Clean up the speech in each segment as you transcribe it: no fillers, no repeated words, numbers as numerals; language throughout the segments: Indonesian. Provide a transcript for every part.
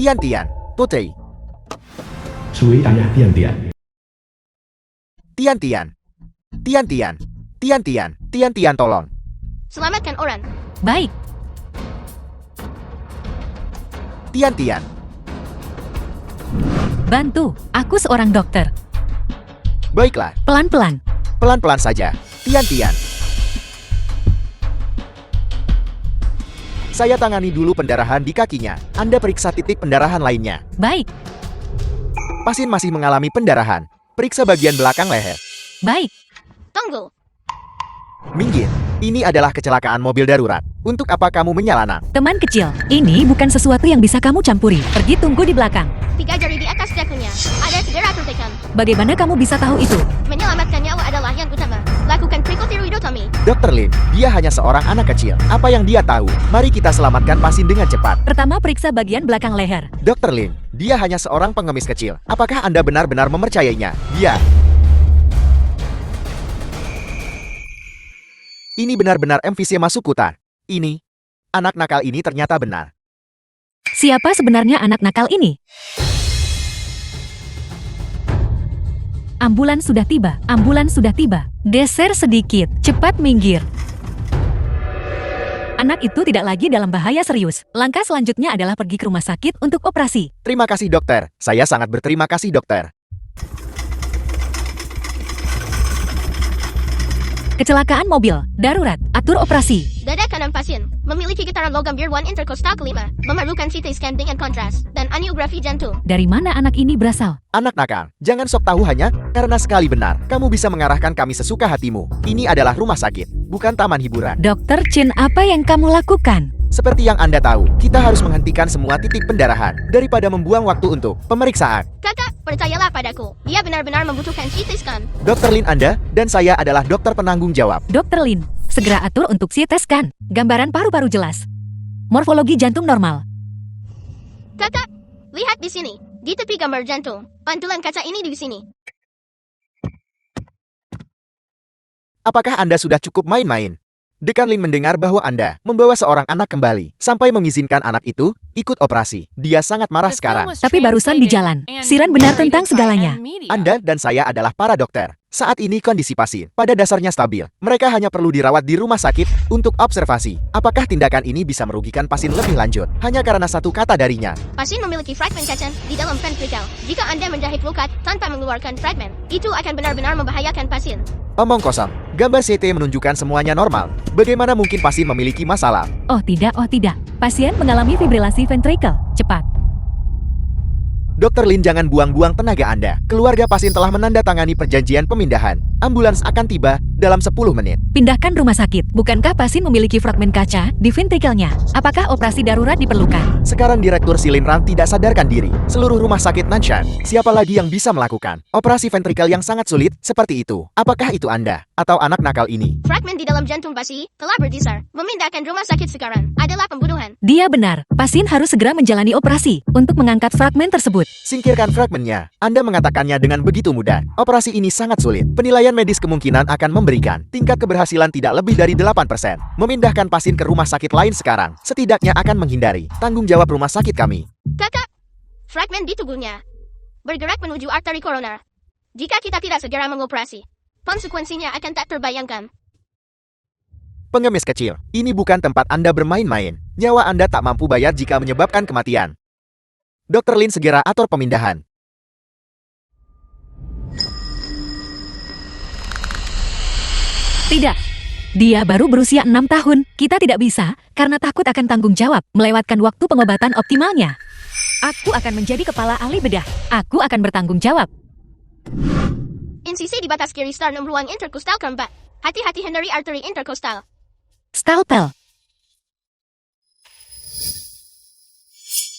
Tian-Tian, Putri. 谁ayah Tian-Tian? Tian-Tian. Tian-Tian. Tian-Tian. Tian-Tian tolong. Selamatkan orang. Baik, Tian-Tian. bantu. Aku seorang dokter. Baiklah, Pelan-pelan. pelan-pelan saja. Tian-Tian. Saya tangani dulu pendarahan di kakinya. Anda periksa titik pendarahan lainnya. Baik, Pasien masih mengalami pendarahan. Periksa bagian belakang leher. baik. Tunggu. Minggir. Ini adalah kecelakaan mobil darurat. Untuk apa kamu menyalana? Teman kecil, ini bukan sesuatu yang bisa kamu campuri. Pergi tunggu di belakang. 3 jari di atas dagunya. Ada segera suntikan. Bagaimana kamu bisa tahu itu? Menyelamatkan nyawa adalah yang utama. Lakukan trichothyroidotomy. Dr. Lin, dia hanya seorang anak kecil. Apa yang dia tahu? Mari kita selamatkan pasien dengan cepat. Pertama, periksa bagian belakang leher. Dr. Lin, dia hanya seorang pengemis kecil. Apakah Anda benar-benar mempercayainya? Dia. Ini benar-benar emfisema masukkutan. Ini. Anak nakal ini ternyata benar. Siapa sebenarnya anak nakal ini? Ambulans sudah tiba. Ambulans sudah tiba. Geser sedikit. Cepat minggir. Anak itu tidak lagi dalam bahaya serius. Langkah selanjutnya adalah pergi ke rumah sakit untuk operasi. Terima kasih dokter. Saya sangat berterima kasih dokter. Kecelakaan mobil. Darurat. Atur operasi. Dada kanan pasien memiliki getaran logam bir 1 interkostal kelima, memerlukan CT scan dengan kontras dan angiografi jantung. Dari mana anak ini berasal? Anak nakal, jangan sok tahu hanya karena sekali benar. Kamu bisa mengarahkan kami sesuka hatimu. Ini adalah rumah sakit, bukan taman hiburan. Dokter Chin, apa yang kamu lakukan? Seperti yang Anda tahu, kita harus menghentikan semua titik pendarahan daripada membuang waktu untuk pemeriksaan. Kakak, percayalah padaku. Dia benar-benar membutuhkan CT scan. Dr. Lin Anda dan saya adalah dokter penanggung jawab. Dokter Lin, segera atur untuk CT scan. Gambaran paru-paru jelas. Morfologi jantung normal. Kakak, lihat di sini. Di tepi gambar jantung. Pantulan kaca ini di sini. Apakah Anda sudah cukup main-main? Dekan Lin mendengar bahwa Anda membawa seorang anak kembali, sampai mengizinkan anak itu ikut operasi. Dia sangat marah sekarang. Tapi barusan di jalan, Siran benar tentang segalanya. Anda dan saya adalah para dokter. Saat ini kondisi pasien pada dasarnya stabil. Mereka hanya perlu dirawat di rumah sakit untuk observasi. Apakah tindakan ini bisa merugikan pasien lebih lanjut hanya karena satu kata darinya? Pasien memiliki fragmen kaca di dalam ventrikel. Jika Anda menjahit luka tanpa mengeluarkan fragmen, itu akan benar-benar membahayakan pasien. Omong kosong. Gambar CT menunjukkan semuanya normal. Bagaimana mungkin pasien memiliki masalah? Oh tidak. Pasien mengalami fibrilasi ventrikel. Cepat. Dr. Lin, jangan buang-buang tenaga Anda. Keluarga pasien telah menandatangani perjanjian pemindahan. Ambulans akan tiba dalam 10 menit. Pindahkan rumah sakit. Bukankah pasien memiliki fragmen kaca di ventrikelnya? Apakah operasi darurat diperlukan? Sekarang Direktur Silin Ran tidak sadarkan diri. Seluruh rumah sakit Nanshan. Siapa lagi yang bisa melakukan operasi ventrikel yang sangat sulit seperti itu? Apakah itu Anda atau anak nakal ini? Fragmen di dalam jantung pasien telah berdisar. Memindahkan rumah sakit sekarang adalah pembunuhan. Dia benar. Pasien harus segera menjalani operasi untuk mengangkat fragmen tersebut. Singkirkan fragmennya. Anda mengatakannya dengan begitu mudah. Operasi ini sangat sulit. Penilaian medis kemungkinan akan memberikan tingkat keberhasilan tidak lebih dari 8%. Memindahkan pasien ke rumah sakit lain sekarang setidaknya akan menghindari tanggung jawab rumah sakit kami. Kakak, fragmen di tubuhnya bergerak menuju arteri koroner. Jika kita tidak segera mengoperasi, konsekuensinya akan tak terbayangkan. Pengemis kecil, ini bukan tempat Anda bermain-main. Nyawa Anda tak mampu bayar jika menyebabkan kematian. Dr. Lin segera atur pemindahan. Tidak. Dia baru berusia 6 tahun. Kita tidak bisa, karena takut akan tanggung jawab, melewatkan waktu pengobatan optimalnya. Aku akan menjadi kepala ahli bedah. Aku akan bertanggung jawab. Insisi di batas kiri sternum ruang interkostal keempat. Hati-hati hindari arteri interkostal. Skalpel.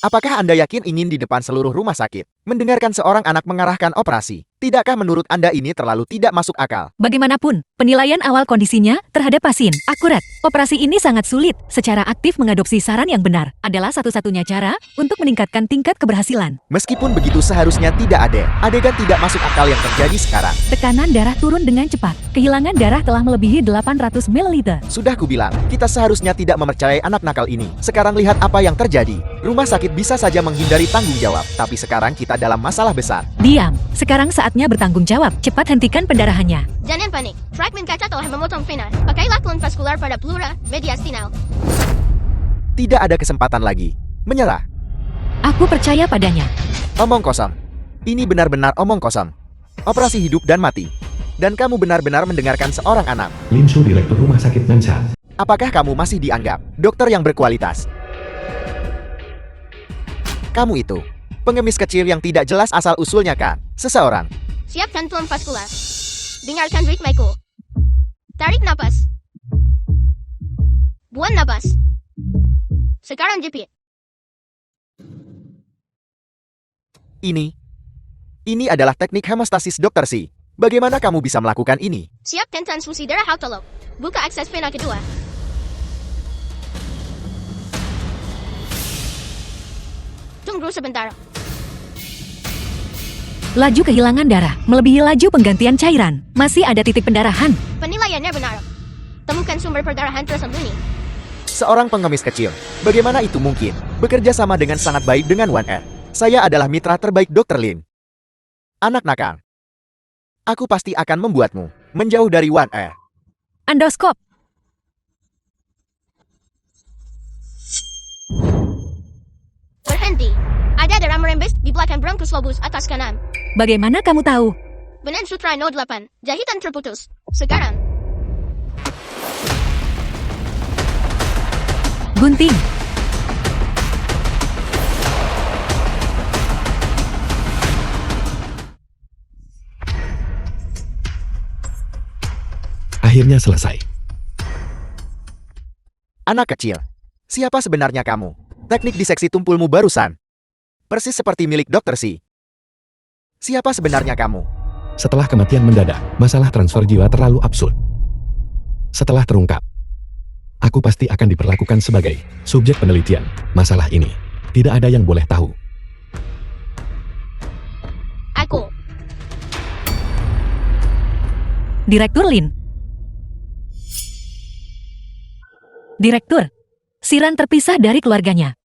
Apakah Anda yakin ingin di depan seluruh rumah sakit mendengarkan seorang anak mengarahkan operasi? Tidakkah menurut Anda ini terlalu tidak masuk akal? Bagaimanapun, penilaian awal kondisinya terhadap pasien akurat. Operasi ini sangat sulit. Secara aktif mengadopsi saran yang benar adalah satu-satunya cara untuk meningkatkan tingkat keberhasilan. Meskipun begitu seharusnya tidak ada adegan tidak masuk akal yang terjadi sekarang. Tekanan darah turun dengan cepat. Kehilangan darah telah melebihi 800 ml. Sudah kubilang, kita seharusnya tidak mempercayai anak nakal ini. Sekarang lihat apa yang terjadi. Rumah sakit bisa saja menghindari tanggung jawab, tapi sekarang kita dalam masalah besar. Diam. Sekarang saatnya bertanggung jawab. Cepat hentikan pendarahannya. Jangan panik. Fragmen kaca telah memotong vena. Pakailah klon vaskular pada pleura mediastinal. Tidak ada kesempatan lagi. Menyerah. Aku percaya padanya. Omong kosong. Ini benar-benar omong kosong. Operasi hidup dan mati. Dan kamu benar-benar mendengarkan seorang anak. Lim Su, Direktur Rumah Sakit Nansha. Apakah kamu masih dianggap dokter yang berkualitas? Kamu itu pengemis kecil yang tidak jelas asal-usulnya kan? Seseorang. Siapkan klon vaskular. Dengarkan ritmeku. Tarik napas. Buang napas. Sekarang jepit. Ini adalah teknik hemostasis Dr. Si. Bagaimana kamu bisa melakukan ini? Siapkan transfusi darah autolog. Buka akses vena kedua. Tunggu sebentar. Laju kehilangan darah melebihi laju penggantian cairan. Masih ada titik pendarahan. Penilaiannya benar. Temukan sumber perdarahan tersembunyi. Seorang pengemis kecil. Bagaimana itu mungkin? Bekerja sama dengan sangat baik dengan One Air. Saya adalah mitra terbaik Dr. Lin. Anak nakal. Aku pasti akan membuatmu menjauh dari One Air. Endoskop. Berhenti. Ada darah merembes di belakang bronkus lobus atas kanan. Bagaimana kamu tahu? Benang sutra No 8. Jahitan terputus. Sekarang. Gunting. Akhirnya selesai. Anak kecil. Siapa sebenarnya kamu? Teknik diseksi tumpulmu barusan. Persis seperti milik Dr. Si. Siapa sebenarnya kamu? Setelah kematian mendadak, masalah transfer jiwa terlalu absurd. Setelah terungkap, aku pasti akan diperlakukan sebagai subjek penelitian. Masalah ini tidak ada yang boleh tahu. Aku. Direktur Lin. Direktur, Siran terpisah dari keluarganya.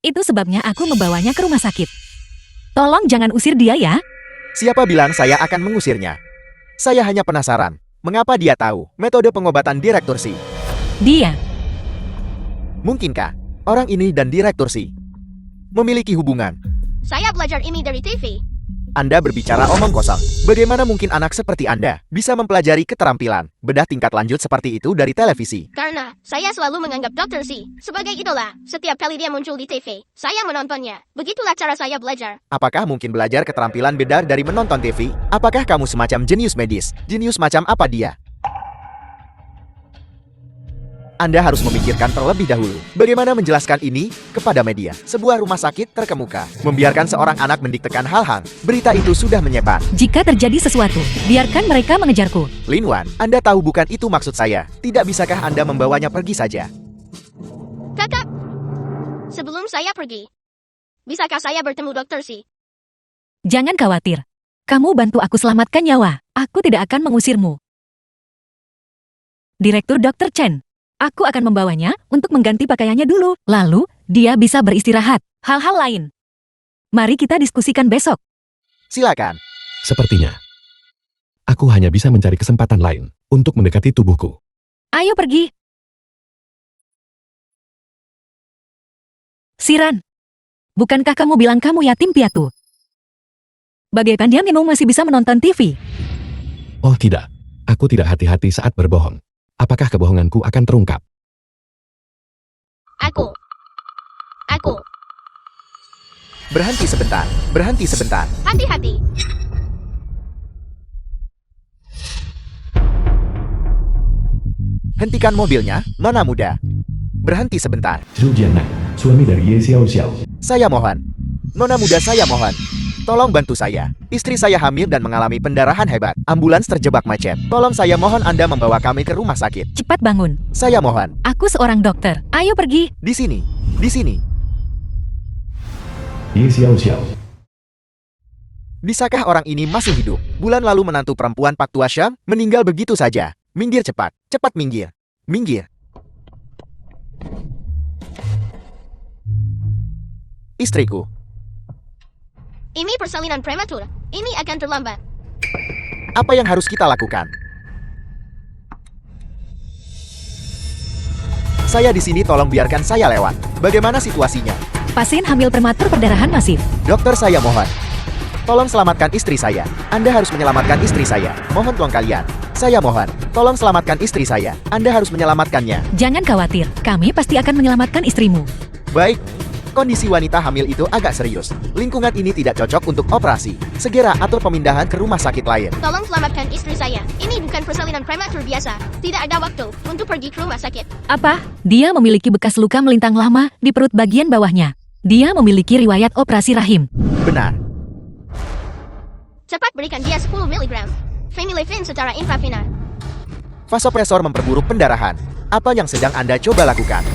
Itu sebabnya aku membawanya ke rumah sakit. Tolong jangan usir dia ya. Siapa bilang saya akan mengusirnya? Saya hanya penasaran. Mengapa dia tahu metode pengobatan Direktur Si? Dia. Mungkinkah orang ini dan Direktur Si memiliki hubungan? Saya belajar ini dari TV. Anda berbicara omong kosong. Bagaimana mungkin anak seperti Anda bisa mempelajari keterampilan bedah tingkat lanjut seperti itu dari televisi? Karena saya selalu menganggap Dr. Si sebagai idola. Setiap kali dia muncul di TV, saya menontonnya. Begitulah cara saya belajar. Apakah mungkin belajar keterampilan beda dari menonton TV? Apakah kamu semacam jenius medis? Jenius macam apa dia? Anda harus memikirkan terlebih dahulu bagaimana menjelaskan ini kepada media. Sebuah rumah sakit terkemuka membiarkan seorang anak mendiktekan hal-hal. Berita itu sudah menyebar. Jika terjadi sesuatu, biarkan mereka mengejarku. Lin Wan, Anda tahu bukan itu maksud saya. Tidak bisakah Anda membawanya pergi saja? Kakak, sebelum saya pergi, bisakah saya bertemu Dr. Si? Jangan khawatir. Kamu bantu aku selamatkan nyawa. Aku tidak akan mengusirmu. Direktur Dr. Chen. Aku akan membawanya untuk mengganti pakaiannya dulu. Lalu, dia bisa beristirahat. Hal-hal lain. Mari kita diskusikan besok. Silakan. Sepertinya, aku hanya bisa mencari kesempatan lain untuk mendekati tubuhku. Ayo pergi. Siran. Bukankah kamu bilang kamu yatim piatu? Bagaimana kamu masih bisa menonton TV? Oh tidak, aku tidak hati-hati saat berbohong. Apakah kebohonganku akan terungkap? Aku. Berhenti sebentar. Berhenti sebentar. Hati-hati. Hentikan mobilnya, Nona muda. Berhenti sebentar. Zhu Jiannan, suami dari Ye Xiao Xiao. Saya mohon. Nona muda, saya mohon. Tolong bantu saya. Istri saya hamil dan mengalami pendarahan hebat. Ambulans terjebak macet. Tolong saya mohon Anda membawa kami ke rumah sakit. Cepat bangun. Saya mohon. Aku seorang dokter. Ayo pergi. Di sini. Di sini. Yi Xiao Xiao. Bisakah orang ini masih hidup? Bulan lalu menantu perempuan Pak Tua Syam meninggal begitu saja. Minggir cepat. Cepat minggir. Minggir. Istriku. Ini persalinan prematur. Ini akan terlambat. Apa yang harus kita lakukan? Saya di sini, tolong biarkan saya lewat. Bagaimana situasinya? Pasien hamil prematur perdarahan masif. Dokter, saya mohon. Tolong selamatkan istri saya. Anda harus menyelamatkan istri saya. Mohon tolong kalian. Saya mohon. Tolong selamatkan istri saya. Anda harus menyelamatkannya. Jangan khawatir, kami pasti akan menyelamatkan istrimu. Baik. Kondisi wanita hamil itu agak serius. Lingkungan ini tidak cocok untuk operasi. Segera atur pemindahan ke rumah sakit lain. Tolong selamatkan istri saya. Ini bukan persalinan prematur biasa. Tidak ada waktu untuk pergi ke rumah sakit. Apa? Dia memiliki bekas luka melintang lama di perut bagian bawahnya. Dia memiliki riwayat operasi rahim. Benar. Cepat berikan dia 10 mg. Femilefin secara intravena. Vasopresor memperburuk pendarahan. Apa yang sedang Anda coba lakukan?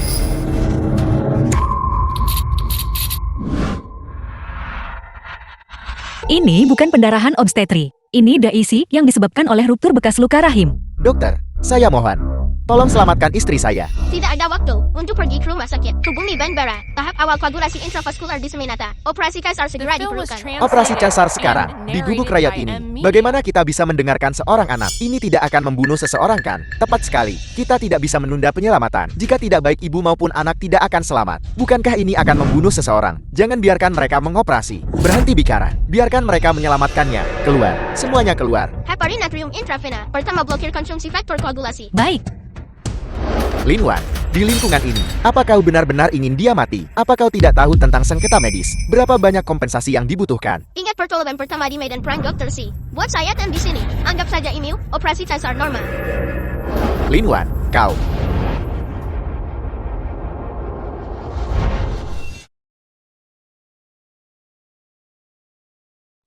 Ini bukan pendarahan obstetri. Ini DIC yang disebabkan oleh ruptur bekas luka rahim. Dokter, saya mohon. Tolong selamatkan istri saya. Tidak ada waktu untuk pergi ke rumah sakit. Hubungi Bandara. Tahap awal koagulasi intravaskular diseminata. Operasi kaisar segera diperlukan. Operasi casar sekarang, di gubuk rakyat ini. Bagaimana kita bisa mendengarkan seorang anak? Ini tidak akan membunuh seseorang, kan? Tepat sekali. Kita tidak bisa menunda penyelamatan. Jika tidak baik, ibu maupun anak tidak akan selamat. Bukankah ini akan membunuh seseorang? Jangan biarkan mereka mengoperasi. Berhenti bicara. Biarkan mereka menyelamatkannya. Keluar. Semuanya keluar. Heparin natrium intravena. Pertama, blokir konsumsi faktor koagulasi. Baik. Lin Wan, di lingkungan ini, apa kau benar-benar ingin dia mati? Apa kau tidak tahu tentang sengketa medis? Berapa banyak kompensasi yang dibutuhkan? Ingat pertolongan pertama di medan perang Dr. C. Buat saya dan di sini. Anggap saja ini operasi casar normal. Lin Wan, kau.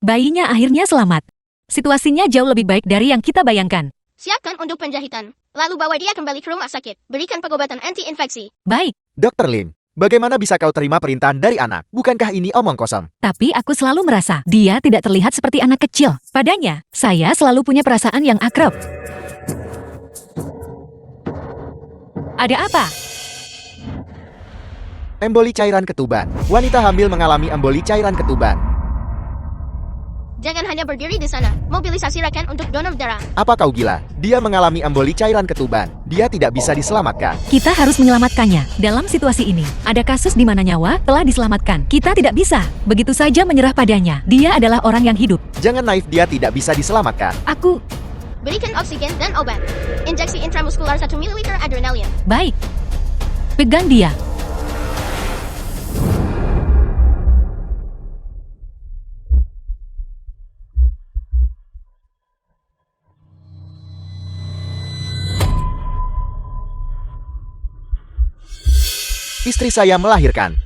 Bayinya akhirnya selamat. Situasinya jauh lebih baik dari yang kita bayangkan. Siapkan untuk penjahitan. Lalu bawa dia kembali ke rumah sakit. Berikan pengobatan anti-infeksi. Baik, Dr. Lin, bagaimana bisa kau terima perintahan dari anak? Bukankah ini omong kosong? tapi aku selalu merasa dia tidak terlihat seperti anak kecil. Padanya, saya selalu punya perasaan yang akrab. Ada apa? Emboli cairan ketuban. Wanita hamil mengalami emboli cairan ketuban. Jangan hanya berdiri di sana. Mobilisasi rekan untuk donor darah. Apa kau gila? Dia mengalami emboli cairan ketuban. Dia tidak bisa diselamatkan. Kita harus menyelamatkannya. Dalam situasi ini, ada kasus di mana nyawa telah diselamatkan. Kita tidak bisa begitu saja menyerah padanya. Dia adalah orang yang hidup. Jangan naif, dia tidak bisa diselamatkan. Aku, Berikan oksigen dan obat. Injeksi intramuskular 1 ml adrenalin. baik. Pegang dia. Istri saya melahirkan.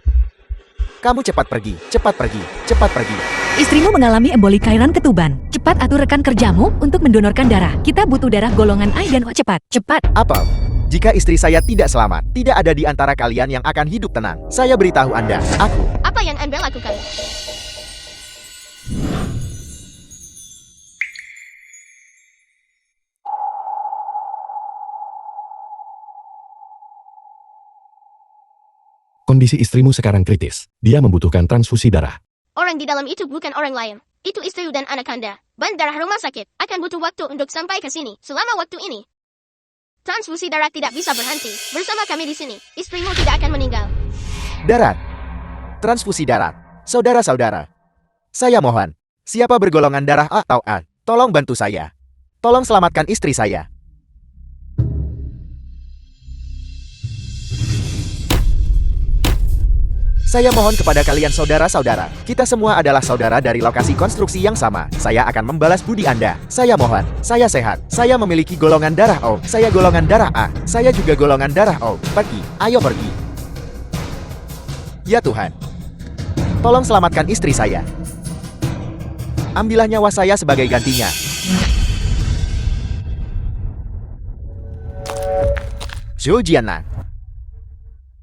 Kamu cepat pergi, cepat pergi, cepat pergi. Istrimu mengalami emboli cairan ketuban. Cepat atur rekan kerjamu untuk mendonorkan darah. Kita butuh darah golongan A dan O cepat. Cepat. Apel, jika istri saya tidak selamat, tidak ada di antara kalian yang akan hidup tenang. Saya beritahu Anda, aku. Apa yang Anda lakukan? Kondisi istrimu sekarang kritis. Dia membutuhkan transfusi darah. Orang di dalam itu bukan orang lain. Itu istri dan anak Anda. Bandara rumah sakit akan butuh waktu untuk sampai ke sini. Selama waktu ini, transfusi darah tidak bisa berhenti. Bersama kami di sini, istrimu tidak akan meninggal. Darat. Transfusi darat. Saudara-saudara. Saya mohon. Siapa bergolongan darah A atau A, tolong bantu saya. Tolong selamatkan istri saya. Saya mohon kepada kalian saudara-saudara. Kita semua adalah saudara dari lokasi konstruksi yang sama. Saya akan membalas budi Anda. Saya mohon. Saya sehat. Saya memiliki golongan darah O. Saya golongan darah A. Saya juga golongan darah O. Pergi. Ayo pergi. Ya Tuhan. Tolong selamatkan istri saya. Ambillah nyawa saya sebagai gantinya. Zhou Jianan.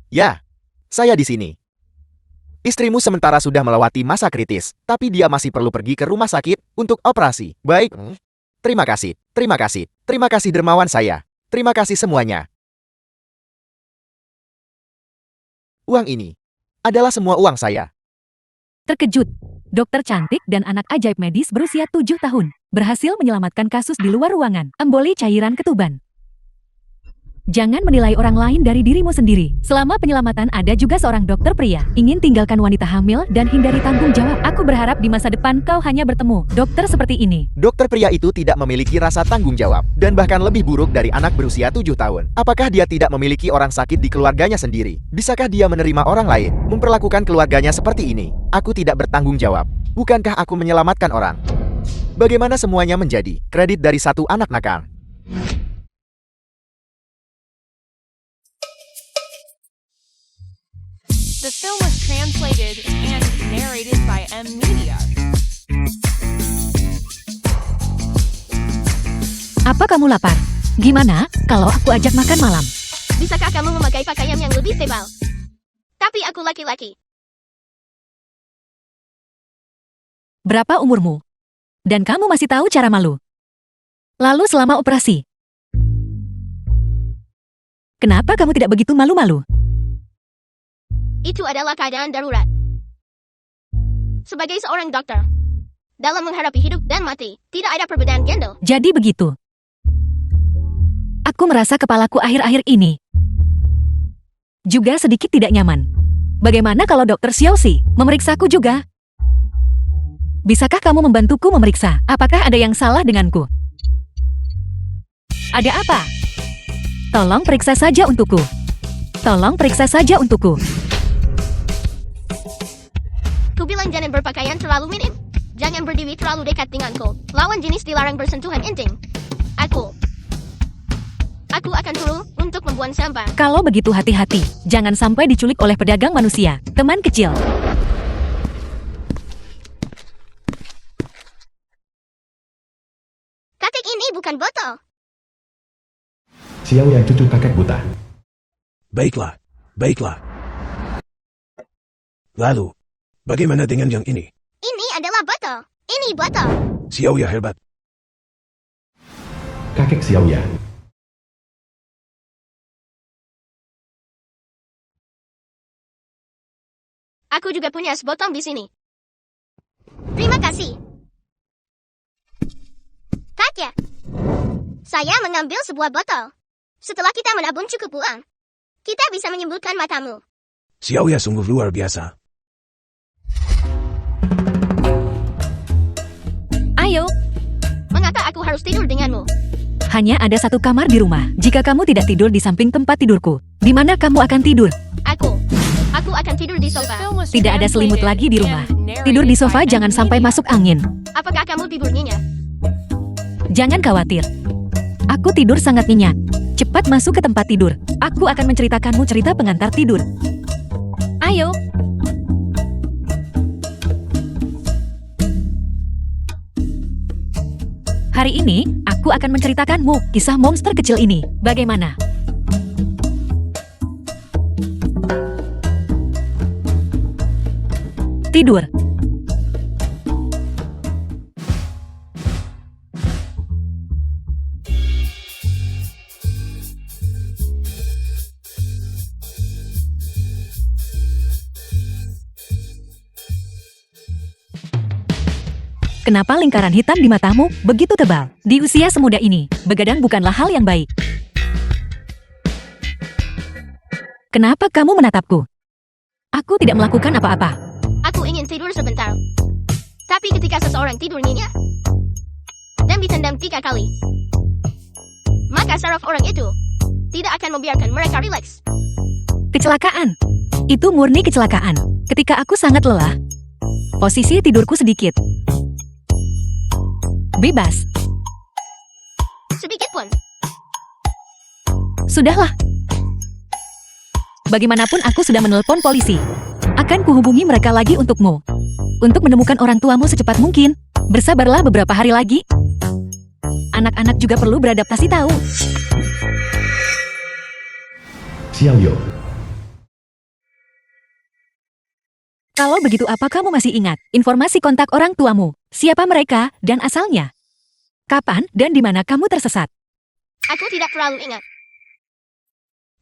Ya, saya di sini. Istrimu sementara sudah melewati masa kritis, tapi dia masih perlu pergi ke rumah sakit untuk operasi. Baik. Terima kasih, terima kasih, terima kasih dermawan saya. Terima kasih semuanya. Uang ini adalah semua uang saya. Terkejut, dokter cantik dan anak ajaib medis berusia 7 tahun berhasil menyelamatkan kasus di luar ruangan, emboli cairan ketuban. Jangan menilai orang lain dari dirimu sendiri. Selama penyelamatan ada juga seorang dokter pria. Ingin tinggalkan wanita hamil dan hindari tanggung jawab. Aku berharap di masa depan kau hanya bertemu dokter seperti ini. Dokter pria itu tidak memiliki rasa tanggung jawab, dan bahkan lebih buruk dari anak berusia 7 tahun. Apakah dia tidak memiliki orang sakit di keluarganya sendiri? Bisakah dia menerima orang lain, memperlakukan keluarganya seperti ini? Aku tidak bertanggung jawab. Bukankah aku menyelamatkan orang? Bagaimana semuanya menjadi kredit dari satu anak nakal? The film was translated and narrated by M Media. Apa kamu lapar? Gimana kalau aku ajak makan malam? Bisakah kamu memakai pakaian yang lebih tebal? Tapi aku laki-laki. Berapa umurmu? Dan kamu masih tahu cara malu? Lalu selama operasi, kenapa kamu tidak begitu malu-malu? Itu adalah keadaan darurat. Sebagai seorang dokter, dalam menghadapi hidup dan mati, tidak ada perbedaan gender. Jadi begitu. Aku merasa kepalaku akhir-akhir ini juga sedikit tidak nyaman. Bagaimana kalau dokter Xiaoxi memeriksaku juga? Bisakah kamu membantuku memeriksa? Apakah ada yang salah denganku? Ada apa? Tolong periksa saja untukku. Tolong periksa saja untukku. Kubilang jangan berpakaian terlalu minim. Jangan berdiri terlalu dekat denganku. Lawan jenis dilarang bersentuhan intim. Aku akan turun untuk membuang sampah. Kalau begitu hati-hati. Jangan sampai diculik oleh pedagang manusia. Teman kecil. Kakek ini bukan botol. Xiao yang cucu kakek buta. Baiklah, baiklah. Lalu, bagaimana dengan yang ini? Ini adalah botol. Ini botol. Xiao ya hebat. Kakek Xiao ya. Aku juga punya sebotol di sini. Terima kasih. Kakek, saya mengambil sebuah botol. Setelah kita menabung cukup uang, kita bisa menyembuhkan matamu. Xiao ya sungguh luar biasa. Ayo, Mengapa aku harus tidur denganmu? hanya ada satu kamar di rumah. Jika kamu tidak tidur di samping tempat tidurku, di mana kamu akan tidur? Aku akan tidur di The sofa. film was Tidak ada selimut translated lagi di rumah. and narrated Tidur di sofa by jangan M sampai Media. masuk angin. Apakah kamu tidur nyenyak? Jangan khawatir. Aku tidur sangat nyenyak. Cepat masuk ke tempat tidur. Aku akan menceritakanmu cerita pengantar tidur. Ayo. Hari ini, aku akan menceritakanmu kisah monster kecil ini. Bagaimana? Tidur. Kenapa lingkaran hitam di matamu begitu tebal? Di usia semuda ini, begadang bukanlah hal yang baik. Kenapa kamu menatapku? Aku tidak melakukan apa-apa. Aku ingin tidur sebentar. Tapi ketika seseorang tidur nyenyak dan ditendang 3 kali, maka saraf orang itu tidak akan membiarkan mereka rileks. Kecelakaan. Itu murni kecelakaan. Ketika aku sangat lelah, posisi tidurku sedikit bebas. Sedikit pun. Sudahlah. Bagaimanapun aku sudah menelpon polisi. Akan kuhubungi mereka lagi untukmu. Untuk menemukan orang tuamu secepat mungkin. Bersabarlah beberapa hari lagi. Anak-anak juga perlu beradaptasi tahu. Xiaoyu, Kalau begitu apa kamu masih ingat informasi kontak orang tuamu? Siapa mereka dan asalnya? Kapan dan di mana kamu tersesat? Aku tidak terlalu ingat.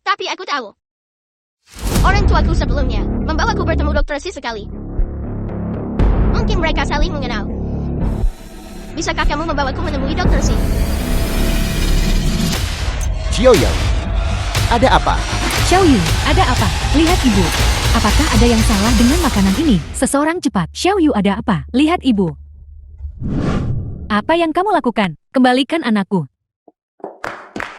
Tapi aku tahu. Orang tuaku sebelumnya membawaku bertemu dokter Si sekali. Mungkin mereka saling mengenal. Bisakah kamu membawaku menemui dokter Si? Xiaoyu, ada apa? Xiaoyu, ada apa? Lihat ibu. Apakah ada yang salah dengan makanan ini? Seseorang cepat. Xiaoyu, ada apa? Lihat ibu. Apa yang kamu lakukan? Kembalikan anakku.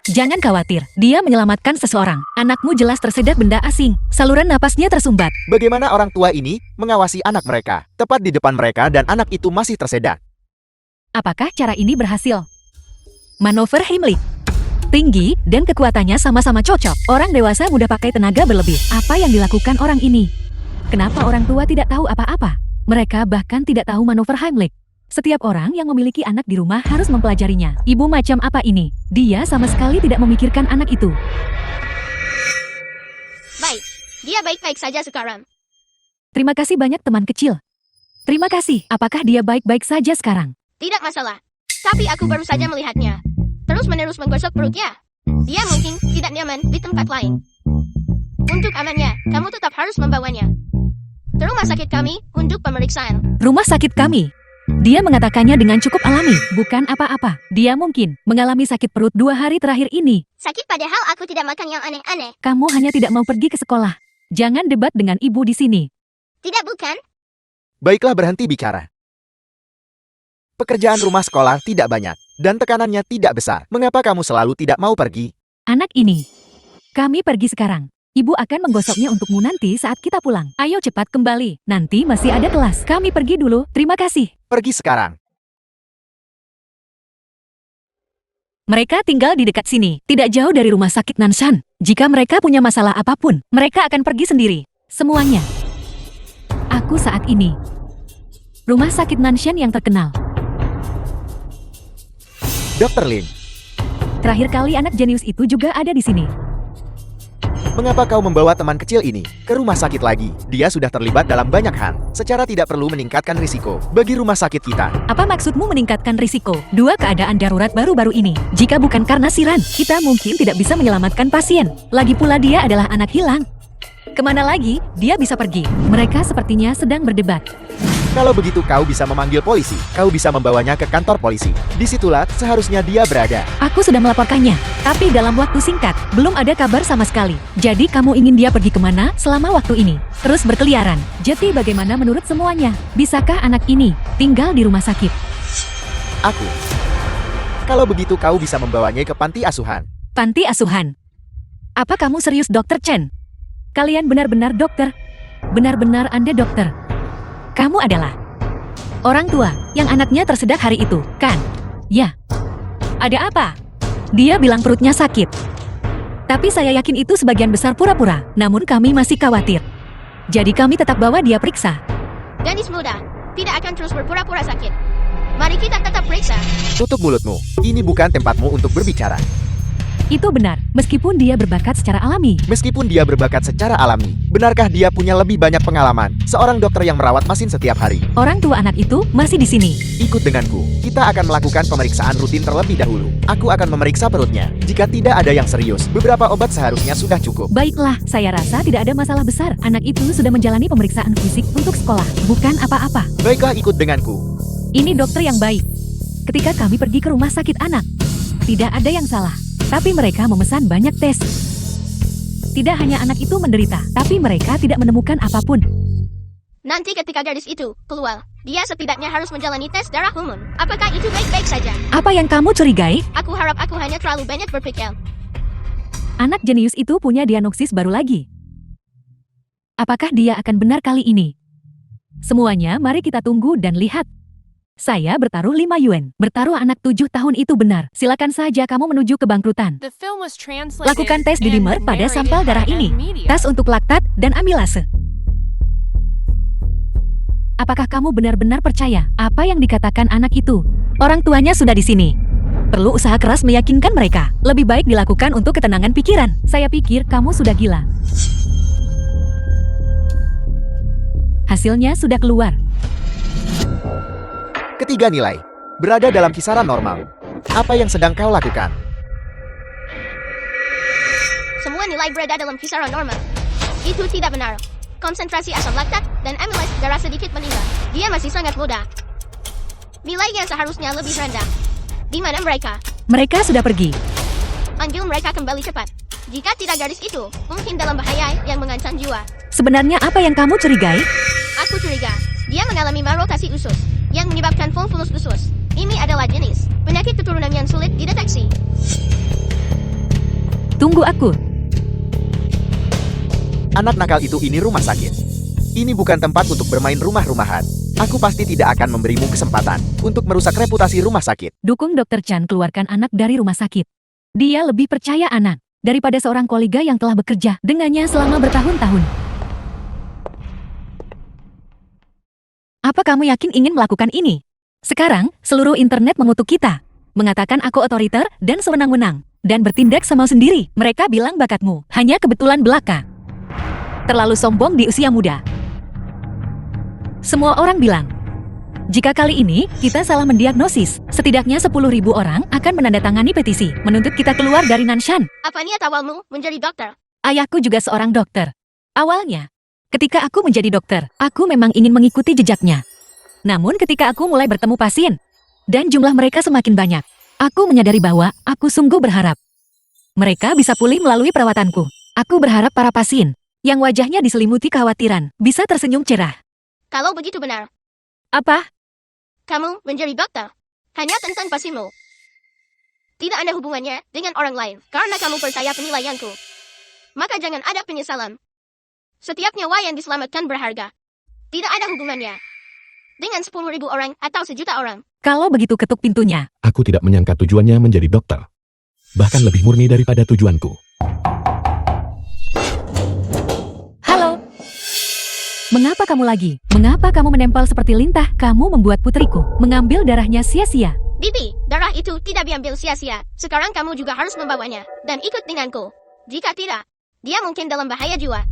Jangan khawatir, dia menyelamatkan seseorang. Anakmu jelas tersedak benda asing. Saluran napasnya tersumbat. Bagaimana orang tua ini mengawasi anak mereka? Tepat di depan mereka dan anak itu masih tersedak. Apakah cara ini berhasil? Manuver Heimlich. Tinggi dan kekuatannya sama-sama cocok. Orang dewasa mudah pakai tenaga berlebih. Apa yang dilakukan orang ini? Kenapa orang tua tidak tahu apa-apa? Mereka bahkan tidak tahu manuver Heimlich. Setiap orang yang memiliki anak di rumah harus mempelajarinya. Ibu macam apa ini? Dia sama sekali tidak memikirkan anak itu. Baik, dia baik-baik saja sekarang. Terima kasih banyak teman kecil. Terima kasih. Apakah dia baik-baik saja sekarang? Tidak masalah. Tapi aku baru saja melihatnya. Terus-menerus menggosok perutnya. Dia mungkin tidak nyaman di tempat lain. Untuk amannya, kamu tetap harus membawanya ke rumah sakit kami untuk pemeriksaan. Rumah sakit kami. Dia mengatakannya dengan cukup alami, bukan apa-apa. Dia mungkin mengalami sakit perut 2 hari terakhir ini. Sakit padahal aku tidak makan yang aneh-aneh. Kamu hanya tidak mau pergi ke sekolah. Jangan debat dengan ibu di sini. Tidak bukan? Baiklah, berhenti bicara. Pekerjaan rumah sekolah tidak banyak, dan tekanannya tidak besar. Mengapa kamu selalu tidak mau pergi? Anak ini. Kami pergi sekarang. Ibu akan menggosoknya untukmu nanti saat kita pulang. Ayo cepat kembali. Nanti masih ada kelas. Kami pergi dulu. Terima kasih. Pergi sekarang. Mereka tinggal di dekat sini, tidak jauh dari rumah sakit Nanshan. Jika mereka punya masalah apapun, mereka akan pergi sendiri. Semuanya. Aku saat ini. Rumah sakit Nanshan yang terkenal. Dr. Lin, Terakhir kali anak jenius itu juga ada di sini. mengapa kau membawa teman kecil ini ke rumah sakit lagi? Dia sudah terlibat dalam banyak hal, secara tidak perlu meningkatkan risiko bagi rumah sakit kita. Apa maksudmu meningkatkan risiko? 2 keadaan darurat baru-baru ini. Jika bukan karena Siran, kita mungkin tidak bisa menyelamatkan pasien. Lagi pula dia adalah anak hilang. Kemana lagi dia bisa pergi? Mereka sepertinya sedang berdebat. Kalau begitu kau bisa memanggil polisi. Kau bisa membawanya ke kantor polisi. Disitulah seharusnya dia berada. Aku sudah melaporkannya, tapi dalam waktu singkat, belum ada kabar sama sekali. Jadi kamu ingin dia pergi kemana selama waktu ini? Terus berkeliaran. Jadi bagaimana menurut semuanya? Bisakah anak ini tinggal di rumah sakit? Aku. Kalau begitu kau bisa membawanya ke panti asuhan. Panti asuhan. Apa kamu serius, Dr. Chen? Kalian benar-benar dokter? Benar-benar Anda dokter? Kamu adalah orang tua yang anaknya tersedak hari itu, kan? Ya. Ada apa? Dia bilang perutnya sakit. Tapi saya yakin itu sebagian besar pura-pura. Namun kami masih khawatir. Jadi kami tetap bawa dia periksa. Gadis muda, tidak akan terus berpura-pura sakit. Mari kita tetap periksa. Tutup mulutmu. Ini bukan tempatmu untuk berbicara. Itu benar, meskipun dia berbakat secara alami. Meskipun dia berbakat secara alami, benarkah dia punya lebih banyak pengalaman? Seorang dokter yang merawat mesin setiap hari. Orang tua anak itu masih di sini. Ikut denganku. Kita akan melakukan pemeriksaan rutin terlebih dahulu. Aku akan memeriksa perutnya. Jika tidak ada yang serius, beberapa obat seharusnya sudah cukup. Baiklah, saya rasa tidak ada masalah besar. Anak itu sudah menjalani pemeriksaan fisik untuk sekolah, bukan apa-apa. Baiklah, ikut denganku. Ini dokter yang baik. Ketika kami pergi ke rumah sakit anak, tidak ada yang salah. Tapi mereka memesan banyak tes. Tidak hanya anak itu menderita, tapi mereka tidak menemukan apapun. Nanti ketika gadis itu keluar, dia setidaknya harus menjalani tes darah umum. Apakah itu baik-baik saja? Apa yang kamu curigai? Aku harap aku hanya terlalu banyak berpikir. Anak jenius itu punya diagnosis baru lagi. Apakah dia akan benar kali ini? Semuanya mari kita tunggu dan lihat. Saya bertaruh 5 yuan. Bertaruh anak 7 tahun itu benar. Silakan saja kamu menuju kebangkrutan. The film was translated Lakukan tes di and dimmer pada narrated sampel darah by ini. M Media. Tes untuk laktat dan amilase. Apakah kamu benar-benar percaya apa yang dikatakan anak itu? Orang tuanya sudah di sini. Perlu usaha keras meyakinkan mereka. Lebih baik dilakukan untuk ketenangan pikiran. Saya pikir kamu sudah gila. Hasilnya sudah keluar. Ketiga nilai. Berada dalam kisaran normal. Apa yang sedang kau lakukan? Semua nilai berada dalam kisaran normal. Itu tidak benar. Konsentrasi asam laktat dan amylase darah sedikit meningkat. Dia masih sangat muda. Nilainya seharusnya lebih rendah. Di mana mereka? Mereka sudah pergi. Panggil mereka kembali cepat. Jika tidak gadis itu, mungkin dalam bahaya yang mengancam jiwa. Sebenarnya apa yang kamu curigai? Aku curiga, dia mengalami marotasi usus, yang menyebabkan fulvulus usus. Ini adalah jenis penyakit keturunan yang sulit dideteksi. Tunggu aku. Anak nakal itu ini rumah sakit. Ini bukan tempat untuk bermain rumah-rumahan. Aku pasti tidak akan memberimu kesempatan untuk merusak reputasi rumah sakit. Dukung Dr. Chan keluarkan anak dari rumah sakit. Dia lebih percaya anak daripada seorang kolega yang telah bekerja dengannya selama bertahun-tahun. Apa kamu yakin ingin melakukan ini? Sekarang, seluruh internet mengutuk kita. Mengatakan aku otoriter dan sewenang-wenang. Dan bertindak sama sendiri. Mereka bilang bakatmu hanya kebetulan belaka. Terlalu sombong di usia muda. Semua orang bilang, jika kali ini kita salah mendiagnosis, setidaknya 10.000 orang akan menandatangani petisi menuntut kita keluar dari Nanshan. Apa niat awalmu menjadi dokter? Ayahku juga seorang dokter. Awalnya, ketika aku menjadi dokter, aku memang ingin mengikuti jejaknya. Namun ketika aku mulai bertemu pasien, dan jumlah mereka semakin banyak, aku menyadari bahwa aku sungguh berharap mereka bisa pulih melalui perawatanku. Aku berharap para pasien, yang wajahnya diselimuti kekhawatiran, bisa tersenyum cerah. Kalau begitu benar, Apa? kamu menjadi dokter hanya tentang pasienmu. Tidak ada hubungannya dengan orang lain karena kamu percaya penilaianku. Maka jangan ada penyesalan. Setiap nyawa yang diselamatkan berharga. Tidak ada hubungannya dengan 10.000 orang atau 1.000.000 orang. Kalau begitu ketuk pintunya. Aku tidak menyangka tujuannya menjadi dokter. Bahkan lebih murni daripada tujuanku. Halo. Mengapa kamu lagi? Mengapa kamu menempel seperti lintah? Kamu membuat putriku mengambil darahnya sia-sia. Bibi, darah itu tidak diambil sia-sia. Sekarang kamu juga harus membawanya dan ikut denganku. Jika tidak, dia mungkin dalam bahaya jiwa.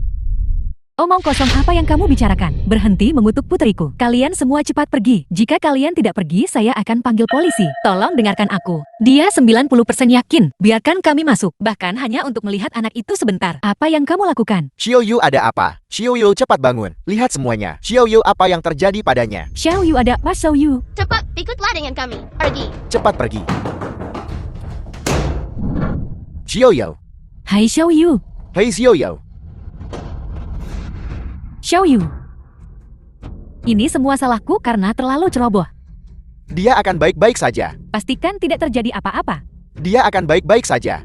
Omong kosong apa yang kamu bicarakan? Berhenti mengutuk putriku. Kalian semua cepat pergi. Jika kalian tidak pergi, saya akan panggil polisi. Tolong dengarkan aku. Dia 90% yakin. Biarkan kami masuk. Bahkan hanya untuk melihat anak itu sebentar. Apa yang kamu lakukan? Xiao Yu ada apa? Xiao Yu cepat bangun. Lihat semuanya. Xiao Yu apa yang terjadi padanya? Xiao Yu ada apa Xiao Yu? Cepat, ikutlah dengan kami. Pergi. Cepat pergi. Xiao Yu. Hai Xiao Yu. Hei Xiao Yu. Xiao Yu. Ini semua salahku karena terlalu ceroboh. Dia akan baik-baik saja. Pastikan tidak terjadi apa-apa. Dia akan baik-baik saja.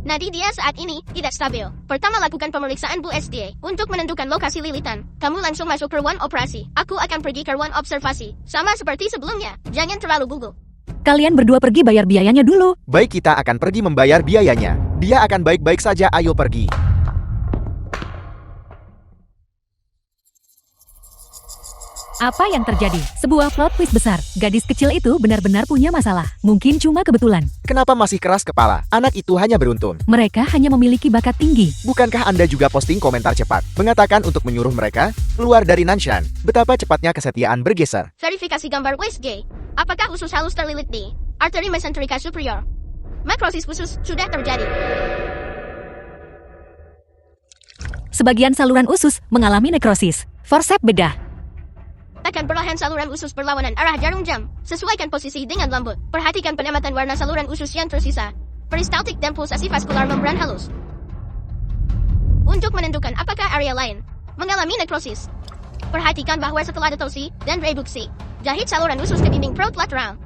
Nadi dia saat ini tidak stabil. Pertama lakukan pemeriksaan Bu SDA untuk menentukan lokasi lilitan. Kamu langsung masuk ke ruang operasi. Aku akan pergi ke ruang observasi. Sama seperti sebelumnya. Jangan terlalu gugup. Kalian berdua pergi bayar biayanya dulu. Baik, kita akan pergi membayar biayanya. Dia akan baik-baik saja, ayo pergi. Apa yang terjadi? Sebuah plot twist besar. Gadis kecil itu benar-benar punya masalah. Mungkin cuma kebetulan. Kenapa masih keras kepala? Anak itu hanya beruntung. Mereka hanya memiliki bakat tinggi. Bukankah Anda juga posting komentar cepat? Mengatakan untuk menyuruh mereka keluar dari Nanshan. Betapa cepatnya kesetiaan bergeser. Verifikasi gambar USG. Apakah usus halus terlilit di arteri mesenterika superior? Makrosis usus sudah terjadi. Sebagian saluran usus mengalami nekrosis. Forsep bedah. Tekan perlahan saluran usus berlawanan arah jarum jam. Sesuaikan posisi dengan lembut. Perhatikan pengamatan warna saluran usus yang tersisa. Peristaltik dan pulsasi vaskular membran halus. Untuk menentukan apakah area lain mengalami nekrosis. Perhatikan bahwa setelah detosi dan reduksi, jahit saluran usus ke dinding perut lateral.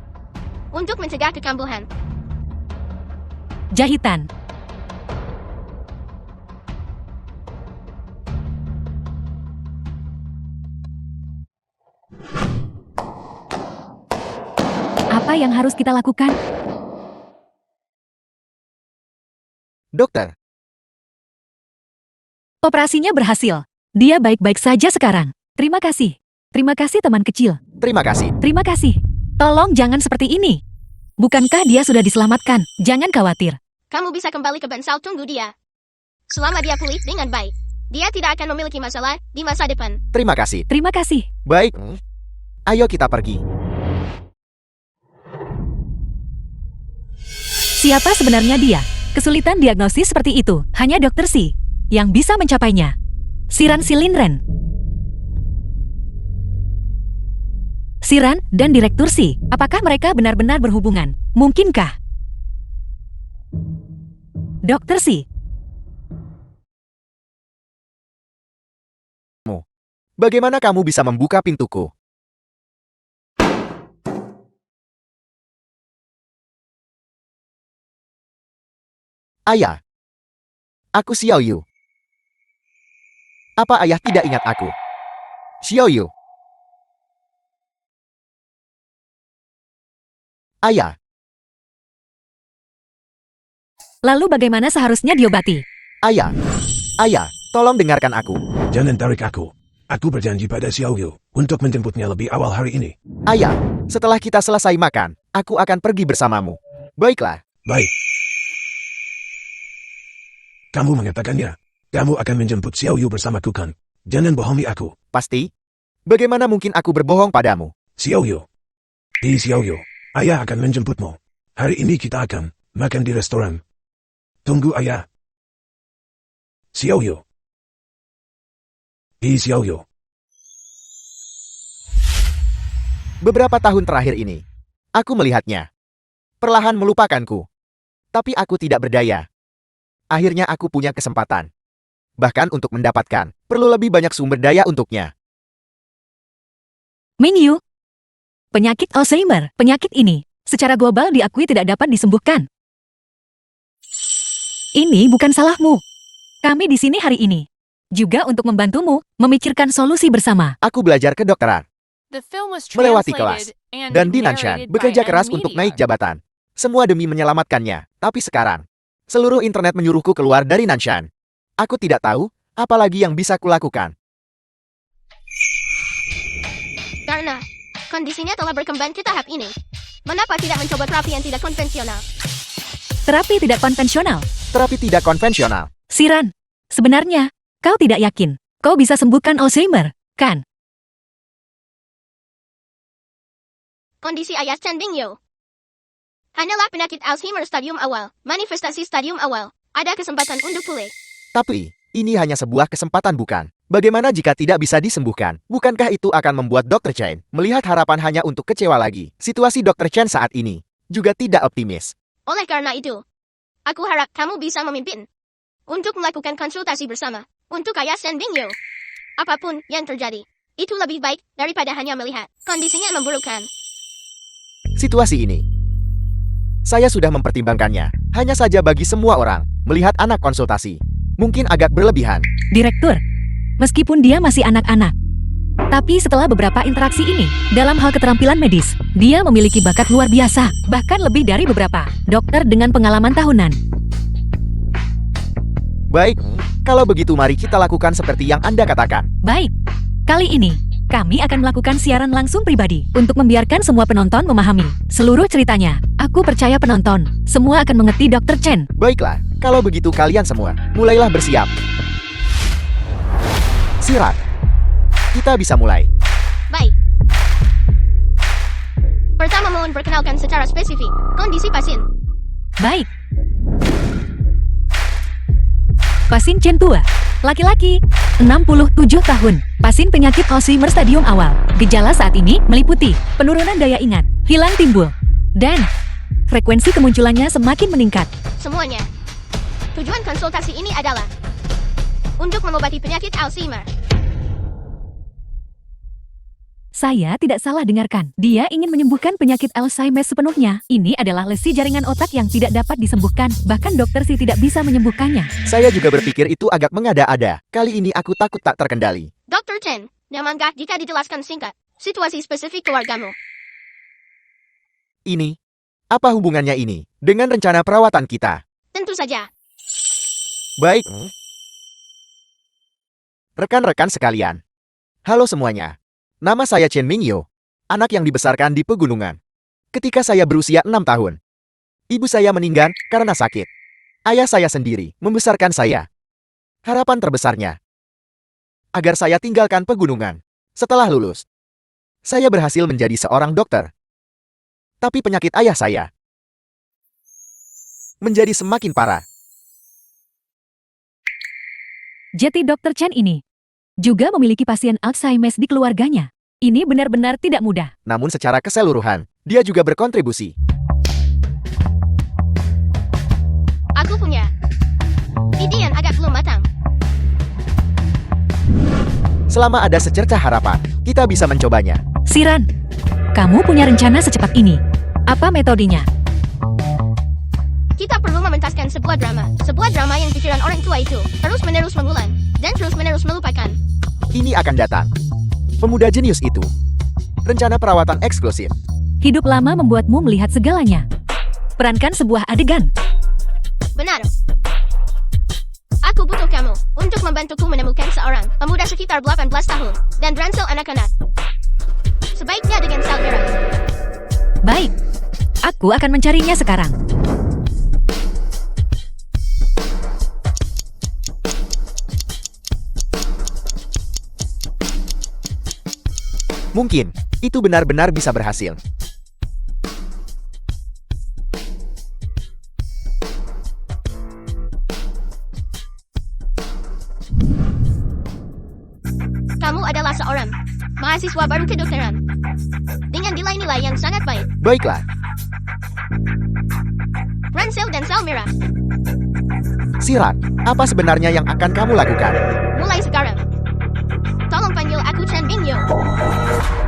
Untuk mencegah kekambuhan. Jahitan. Apa yang harus kita lakukan? Dokter, Operasinya berhasil. Dia baik-baik saja sekarang. Terima kasih. Terima kasih teman kecil. Terima kasih. Terima kasih. Tolong jangan seperti ini. Bukankah dia sudah diselamatkan? Jangan khawatir. Kamu bisa kembali ke Bansal, tunggu dia. Selama dia pulih dengan baik, dia tidak akan memiliki masalah di masa depan. Terima kasih. Terima kasih. Baik. Ayo kita pergi. Siapa sebenarnya dia? Kesulitan diagnosis seperti itu, hanya Dr. Si yang bisa mencapainya. Siran Silinren. Siran dan Direktur Si, apakah mereka benar-benar berhubungan? Mungkinkah? Dr. Si, Bagaimana kamu bisa membuka pintuku? Ayah. Aku Xiao Yu. Apa ayah tidak ingat aku? Xiao Yu. Ayah. lalu bagaimana seharusnya diobati? Ayah. Ayah, tolong dengarkan aku. Jangan tarik aku. Aku berjanji pada Xiao Yu untuk menjemputnya lebih awal hari ini. Ayah, setelah kita selesai makan, aku akan pergi bersamamu. Baiklah. Baik. Kamu mengatakannya. Kamu akan menjemput Xiao Yu bersamaku kan? Jangan bohongi aku. Pasti? Bagaimana mungkin aku berbohong padamu? Xiao Yu. Di Xiao Yu. Ayah akan menjemputmu. Hari ini kita akan makan di restoran. Tunggu ayah. Xiao Yu. Di Xiao Yu. Beberapa tahun terakhir ini, aku melihatnya. Perlahan melupakanku. Tapi aku tidak berdaya. Akhirnya aku punya kesempatan. Bahkan untuk mendapatkan, perlu lebih banyak sumber daya untuknya. Mingyu. Penyakit Alzheimer, penyakit ini, secara global diakui tidak dapat disembuhkan. Ini bukan salahmu. Kami di sini hari ini. Juga untuk membantumu, memikirkan solusi bersama. Aku belajar kedokteran, The film was melewati kelas, translated and dan di Nanshan narrated by bekerja M keras untuk Media. naik jabatan. Semua demi menyelamatkannya. Tapi sekarang, seluruh internet menyuruhku keluar dari Nanshan. Aku tidak tahu, apalagi yang bisa kulakukan. Karena kondisinya telah berkembang ke tahap ini. Mengapa tidak mencoba terapi yang tidak konvensional? Terapi tidak konvensional. Terapi tidak konvensional. Siran, sebenarnya, kau tidak yakin kau bisa sembuhkan Alzheimer, kan? Kondisi ayah Chen Bingyu hanyalah penyakit Alzheimer stadium awal, manifestasi stadium awal. Ada kesempatan untuk pulih. Tapi, ini hanya sebuah kesempatan bukan? Bagaimana jika tidak bisa disembuhkan? Bukankah itu akan membuat Dr. Chen melihat harapan hanya untuk kecewa lagi? Situasi Dr. Chen saat ini juga tidak optimis. Oleh karena itu, aku harap kamu bisa memimpin untuk melakukan konsultasi bersama untuk ayah Chen Bingyu. Apapun yang terjadi, itu lebih baik daripada hanya melihat kondisinya memburukkan. Situasi ini, saya sudah mempertimbangkannya. Hanya saja bagi semua orang, melihat anak konsultasi mungkin agak berlebihan. Direktur, meskipun dia masih anak-anak. Tapi setelah beberapa interaksi ini, dalam hal keterampilan medis, dia memiliki bakat luar biasa, bahkan lebih dari beberapa dokter dengan pengalaman tahunan. Baik, kalau begitu mari kita lakukan seperti yang Anda katakan. Baik, kali ini, kami akan melakukan siaran langsung pribadi untuk membiarkan semua penonton memahami seluruh ceritanya. Aku percaya penonton, semua akan mengerti Dr. Chen. Baiklah, kalau begitu kalian semua, mulailah bersiap. Sirat. Kita bisa mulai. Baik. Pertama mohon perkenalkan secara spesifik kondisi pasien. Baik. Pasien Chen Tua, laki-laki, 67 tahun, pasien penyakit Alzheimer stadium awal. Gejala saat ini meliputi penurunan daya ingat, hilang timbul, dan frekuensi kemunculannya semakin meningkat. Semuanya. Tujuan konsultasi ini adalah untuk mengobati penyakit Alzheimer. Saya tidak salah dengarkan. Dia ingin menyembuhkan penyakit Alzheimer sepenuhnya. Ini adalah lesi jaringan otak yang tidak dapat disembuhkan. Bahkan dokter Si tidak bisa menyembuhkannya. Saya juga berpikir itu agak mengada-ada. Kali ini aku takut tak terkendali. Dr. Chen, nyamankah jika dijelaskan singkat situasi spesifik keluargamu? Ini, apa hubungannya ini dengan rencana perawatan kita? Tentu saja. Baik. Rekan-rekan sekalian. Halo semuanya. Nama saya Chen Mingyo, anak yang dibesarkan di pegunungan. Ketika saya berusia 6 tahun, ibu saya meninggal karena sakit. Ayah saya sendiri membesarkan saya. Harapan terbesarnya agar saya tinggalkan pegunungan. Setelah lulus, saya berhasil menjadi seorang dokter. Tapi penyakit ayah saya menjadi semakin parah. Jadi Dr. Chen ini juga memiliki pasien Alzheimer di keluarganya. Ini benar-benar tidak mudah. Namun secara keseluruhan, dia juga berkontribusi. Aku punya ide yang agak belum matang. Selama ada secercah harapan, kita bisa mencobanya. Siran, kamu punya rencana secepat ini. Apa metodenya? Kita perlu mementaskan sebuah drama yang pikiran orang tua itu terus-menerus mengulang dan terus-menerus melupakan. Ini akan datang. Pemuda jenius itu. Rencana perawatan eksklusif. Hidup lama membuatmu melihat segalanya. Perankan sebuah adegan. Benar. Aku butuh kamu untuk membantuku menemukan seorang pemuda sekitar 18 tahun dan beransel anak-anak. Sebaiknya dengan sel merah. Baik, aku akan mencarinya sekarang. Mungkin, itu benar-benar bisa berhasil. Kamu adalah seorang mahasiswa baru kedokteran dengan nilai-nilai yang sangat baik. Baiklah, Ransel dan sel merah. Sirat, apa sebenarnya yang akan kamu lakukan? Mulai sekarang, tolong panggil aku Chen Mingyo.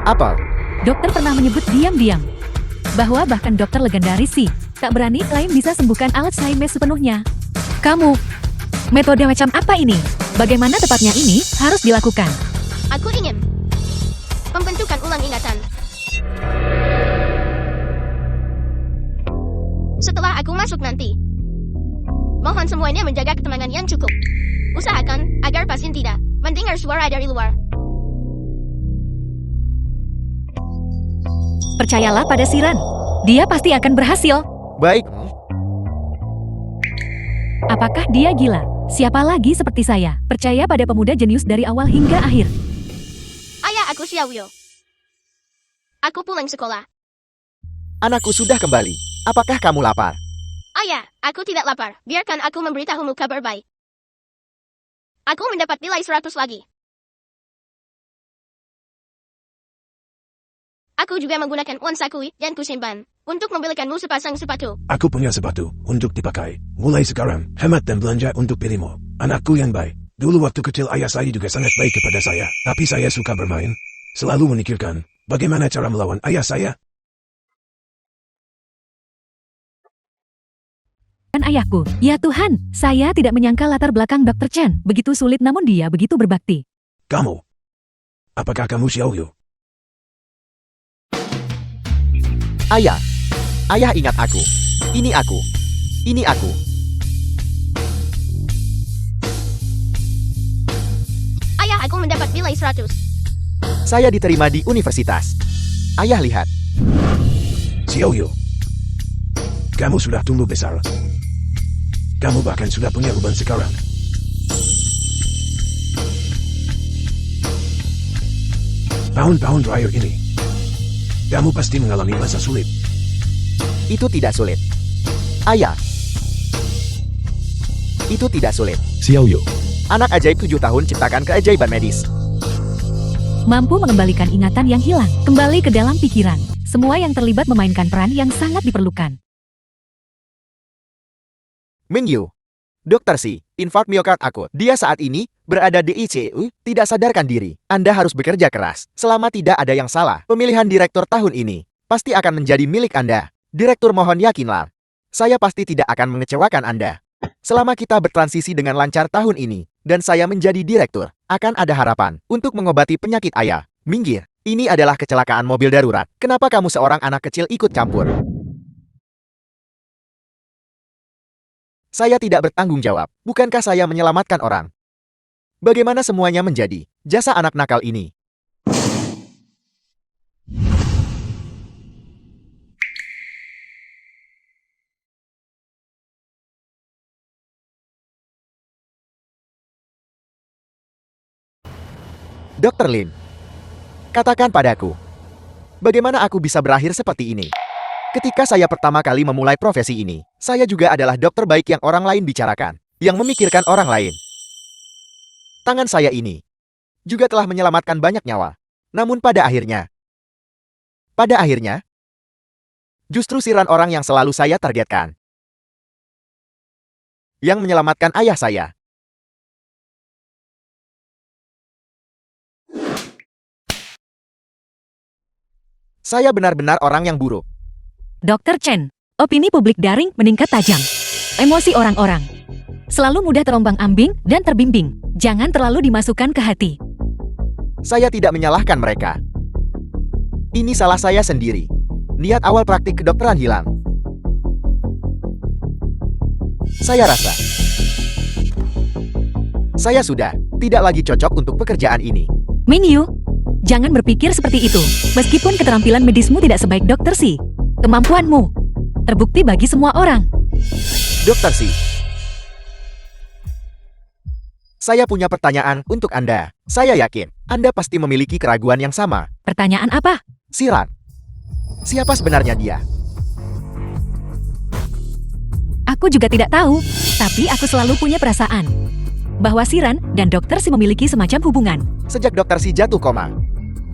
Apa? Dokter pernah menyebut diam-diam bahwa bahkan dokter legendaris sih tak berani klaim bisa sembuhkan Alzheimer sepenuhnya. Kamu, metode macam apa ini? Bagaimana tepatnya ini harus dilakukan? Aku ingin pembentukan ulang ingatan. Setelah aku masuk nanti, mohon semuanya menjaga ketenangan yang cukup. Usahakan agar pasien tidak mendengar suara dari luar. Percayalah pada Siran, dia pasti akan berhasil. Baik. Apakah dia gila? Siapa lagi seperti saya? Percaya pada pemuda jenius dari awal hingga akhir. Ayah aku Xiaoyo. Aku pulang sekolah. Anakku sudah kembali. Apakah kamu lapar? Ayah, aku tidak lapar. Biarkan aku memberitahumu kabar baik. Aku mendapat nilai 100 lagi. Aku juga menggunakan uang saku yang kusimpan untuk membelikanmu sepasang sepatu. Aku punya sepatu untuk dipakai. Mulai sekarang, hemat dan belanja untuk dirimu. Anakku yang baik. Dulu waktu kecil ayah saya juga sangat baik kepada saya. Tapi saya suka bermain. Selalu memikirkan bagaimana cara melawan ayah saya. Dan ayahku, ya Tuhan, saya tidak menyangka latar belakang Dr. Chen begitu sulit namun dia begitu berbakti. Kamu. Apakah kamu Xiaoyu? Ayah. Ayah ingat aku. Ini aku. Ini aku. Ayah aku mendapat nilai 100. Saya diterima di universitas. Ayah lihat. Xiaoyu. Kamu sudah tumbuh besar. Kamu bahkan sudah punya uban sekarang. Tahun-tahun terakhir ini, kamu pasti mengalami masa sulit. Itu tidak sulit. Ayah. Itu tidak sulit. Xiaoyu, Anak ajaib 7 tahun ciptakan keajaiban medis. Mampu mengembalikan ingatan yang hilang, kembali ke dalam pikiran. Semua yang terlibat memainkan peran yang sangat diperlukan. Mingyu. Dr. Si, infark miokard akut. Dia saat ini berada di ICU, tidak sadarkan diri. Anda harus bekerja keras. Selama tidak ada yang salah, pemilihan direktur tahun ini pasti akan menjadi milik Anda. Direktur mohon yakinlah. Saya pasti tidak akan mengecewakan Anda. Selama kita bertransisi dengan lancar tahun ini, dan saya menjadi direktur, akan ada harapan untuk mengobati penyakit ayah. Minggir, ini adalah kecelakaan mobil darurat. Kenapa kamu seorang anak kecil ikut campur? Saya tidak bertanggung jawab. Bukankah saya menyelamatkan orang? Bagaimana semuanya menjadi jasa anak nakal ini? Dr. Lin, katakan padaku, bagaimana aku bisa berakhir seperti ini? Ketika saya pertama kali memulai profesi ini, saya juga adalah dokter baik yang orang lain bicarakan, yang memikirkan orang lain. Tangan saya ini juga telah menyelamatkan banyak nyawa. Namun pada akhirnya, justru Siran orang yang selalu saya targetkan, yang menyelamatkan ayah saya. Saya benar-benar orang yang buruk. Dr. Chen, opini publik daring meningkat tajam. Emosi orang-orang selalu mudah terombang-ambing dan terbimbing. Jangan terlalu dimasukkan ke hati. Saya tidak menyalahkan mereka. Ini salah saya sendiri. Niat awal praktik kedokteran hilang. Saya rasa saya sudah tidak lagi cocok untuk pekerjaan ini. Mingyu, jangan berpikir seperti itu. Meskipun keterampilan medismu tidak sebaik Dr. Si, kemampuanmu terbukti bagi semua orang. Dr. Si, saya punya pertanyaan untuk Anda. Saya yakin Anda pasti memiliki keraguan yang sama. Pertanyaan apa? Siran, siapa sebenarnya dia? Aku juga tidak tahu, tapi aku selalu punya perasaan bahwa Siran dan Dr. Si memiliki semacam hubungan. Sejak Dr. Si jatuh koma,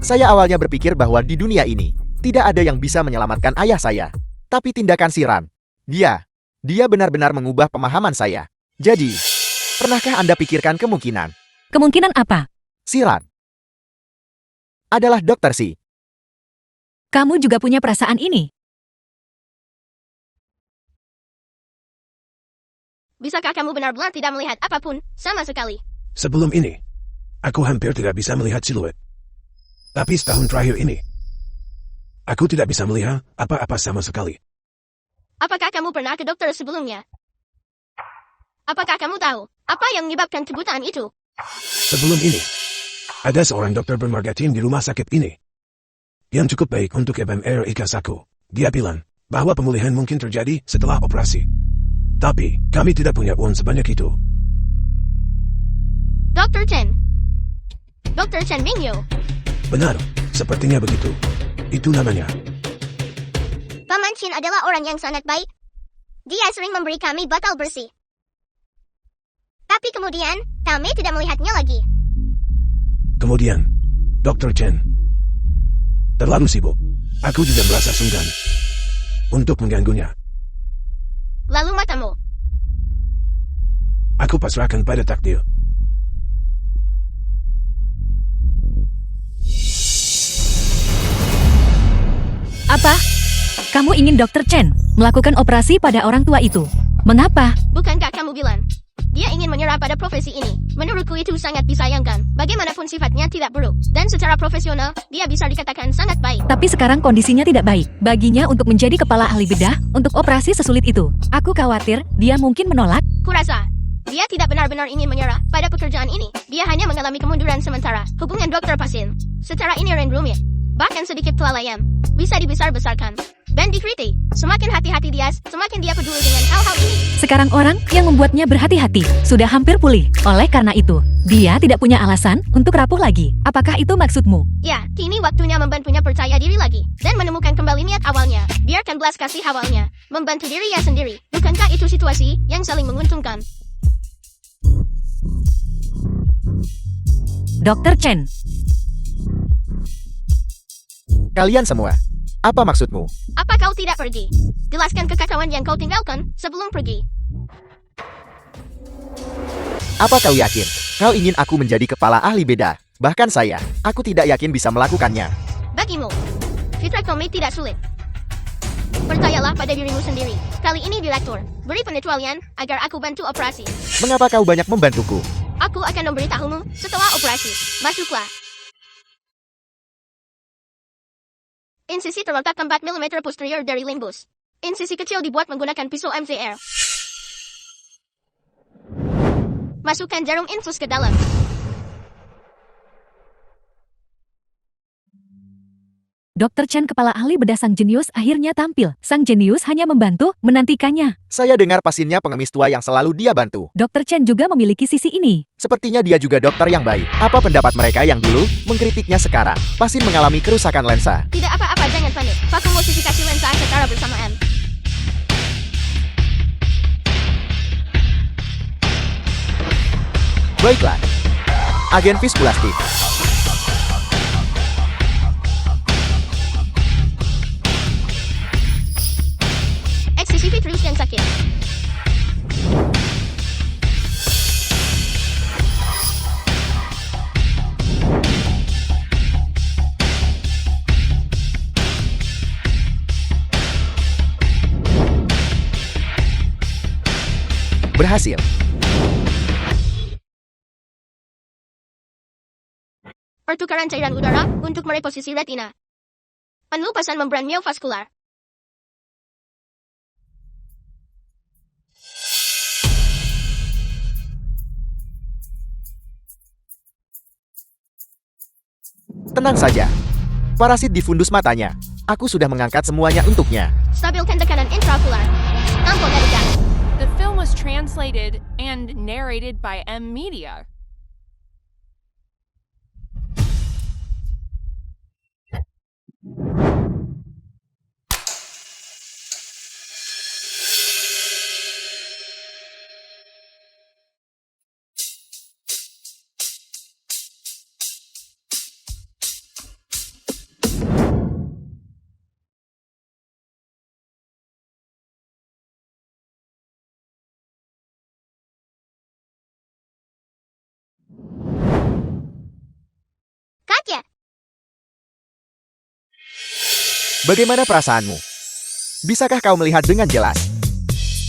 saya awalnya berpikir bahwa di dunia ini tidak ada yang bisa menyelamatkan ayah saya. Tapi tindakan Siran, dia benar-benar mengubah pemahaman saya. Jadi, pernahkah Anda pikirkan kemungkinan Kemungkinan apa? Siran adalah Dr. Si? Kamu juga punya perasaan ini? Bisakah kamu benar-benar tidak melihat apapun sama sekali? Sebelum ini, aku hampir tidak bisa melihat siluet. Tapi setahun terakhir ini, aku tidak bisa melihat apa-apa sama sekali. Apakah kamu pernah ke dokter sebelumnya? Apakah kamu tahu apa yang menyebabkan kebutaan itu? Sebelum ini, ada seorang dokter bermargatin di rumah sakit ini yang cukup baik untuk MMR aku. Dia bilang bahwa pemulihan mungkin terjadi setelah operasi. Tapi, kami tidak punya uang sebanyak itu. Dr. Chen. Dr. Chen Mingyu. Benar, sepertinya begitu. Itu namanya. Paman Chin adalah orang yang sangat baik. Dia sering memberi kami botol bersih. Tapi kemudian, kami tidak melihatnya lagi. Kemudian, Dr. Chen terlalu sibuk. Aku juga merasa sungkan untuk mengganggunya. Lalu matamu. Aku pasrahkan pada takdir. Apa? Kamu ingin Dr. Chen melakukan operasi pada orang tua itu? Mengapa? Bukankah kamu bilang dia ingin menyerah pada profesi ini? Menurutku itu sangat disayangkan. Bagaimanapun sifatnya tidak buruk. Dan secara profesional, dia bisa dikatakan sangat baik. Tapi sekarang kondisinya tidak baik. Baginya untuk menjadi kepala ahli bedah untuk operasi sesulit itu. Aku khawatir dia mungkin menolak. Kurasa, dia tidak benar-benar ingin menyerah pada pekerjaan ini. Dia hanya mengalami kemunduran sementara. Hubungan dokter-pasien secara inherent rumit. Bahkan sedikit kelalaian bisa dibesar-besarkan dan dikritik. Semakin hati-hati dia, semakin dia peduli dengan hal-hal ini. Sekarang orang yang membuatnya berhati-hati sudah hampir pulih. Oleh karena itu, dia tidak punya alasan untuk rapuh lagi. Apakah itu maksudmu? Ya, kini waktunya membantunya percaya diri lagi dan menemukan kembali niat awalnya. Biarkan belas kasih awalnya membantu dirinya sendiri. Bukankah itu situasi yang saling menguntungkan? Dr. Chen, Kalian semua, apa maksudmu? Apa kau tidak pergi? Jelaskan kekacauan yang kau tinggalkan sebelum pergi. Apa kau yakin kau ingin aku menjadi kepala ahli beda? Bahkan aku tidak yakin bisa melakukannya. Bagimu, fitrah kami tidak sulit. Percayalah pada dirimu sendiri. Kali ini direktur, beri pengecualian agar aku bantu operasi. Mengapa kau banyak membantuku? Aku akan memberitahumu setelah operasi. Masuklah. Insisi terletak 4 mm posterior dari limbus. Insisi kecil dibuat menggunakan pisau MCR. Masukkan jarum infus ke dalam. Dr. Chen, kepala ahli bedah sang jenius, akhirnya tampil. Sang jenius hanya membantu, menantikannya. Saya dengar pasiennya pengemis tua yang selalu dia bantu. Dr. Chen juga memiliki sisi ini. Sepertinya dia juga dokter yang baik. Apa pendapat mereka yang dulu mengkritiknya sekarang? Pasien mengalami kerusakan lensa. Tidak apa-apa, jangan panik. Paku modifikasi lensa secara bersamaan. Baiklah. Agen viskulastik. XCCV terus yang sakit. Berhasil. Pertukaran cairan udara untuk mereposisi retina. Penupasan membran miovaskular. Tenang saja. Parasit di fundus matanya. Aku sudah mengangkat semuanya untuknya. Stabilkan tekanan intraokular. Tampon Erika. The film was translated and narrated by M Media. Katya. Bagaimana perasaanmu? Bisakah kau melihat dengan jelas?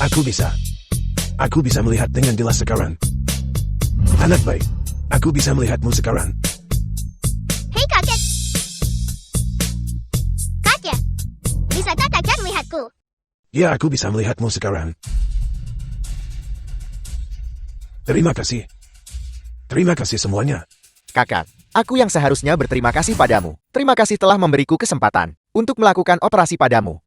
Aku bisa. Aku bisa melihat dengan jelas sekarang. Anak baik, aku bisa melihatmu sekarang. Hei kakek. Katya. Bisakah kakek melihatku? Ya, aku bisa melihatmu sekarang. Terima kasih. Terima kasih semuanya. Kakak, aku yang seharusnya berterima kasih padamu. Terima kasih telah memberiku kesempatan untuk melakukan operasi padamu.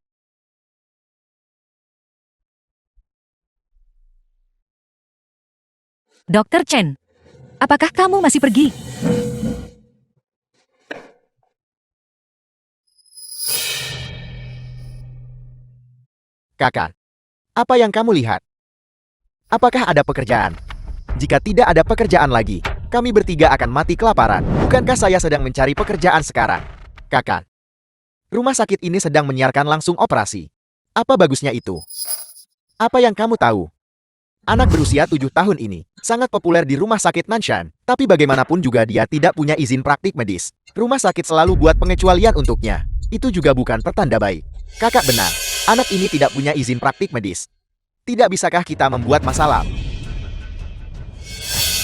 Dr. Chen, apakah kamu masih pergi? Kakak, apa yang kamu lihat? Apakah ada pekerjaan? Jika tidak ada pekerjaan lagi, kami bertiga akan mati kelaparan. Bukankah saya sedang mencari pekerjaan sekarang? Kakak, rumah sakit ini sedang menyiarkan langsung operasi. Apa bagusnya itu? Apa yang kamu tahu? Anak berusia 7 tahun ini sangat populer di rumah sakit Nanshan, tapi bagaimanapun juga dia tidak punya izin praktik medis. Rumah sakit selalu buat pengecualian untuknya. Itu juga bukan pertanda baik. Kakak benar, anak ini tidak punya izin praktik medis. Tidak bisakah kita membuat masalah?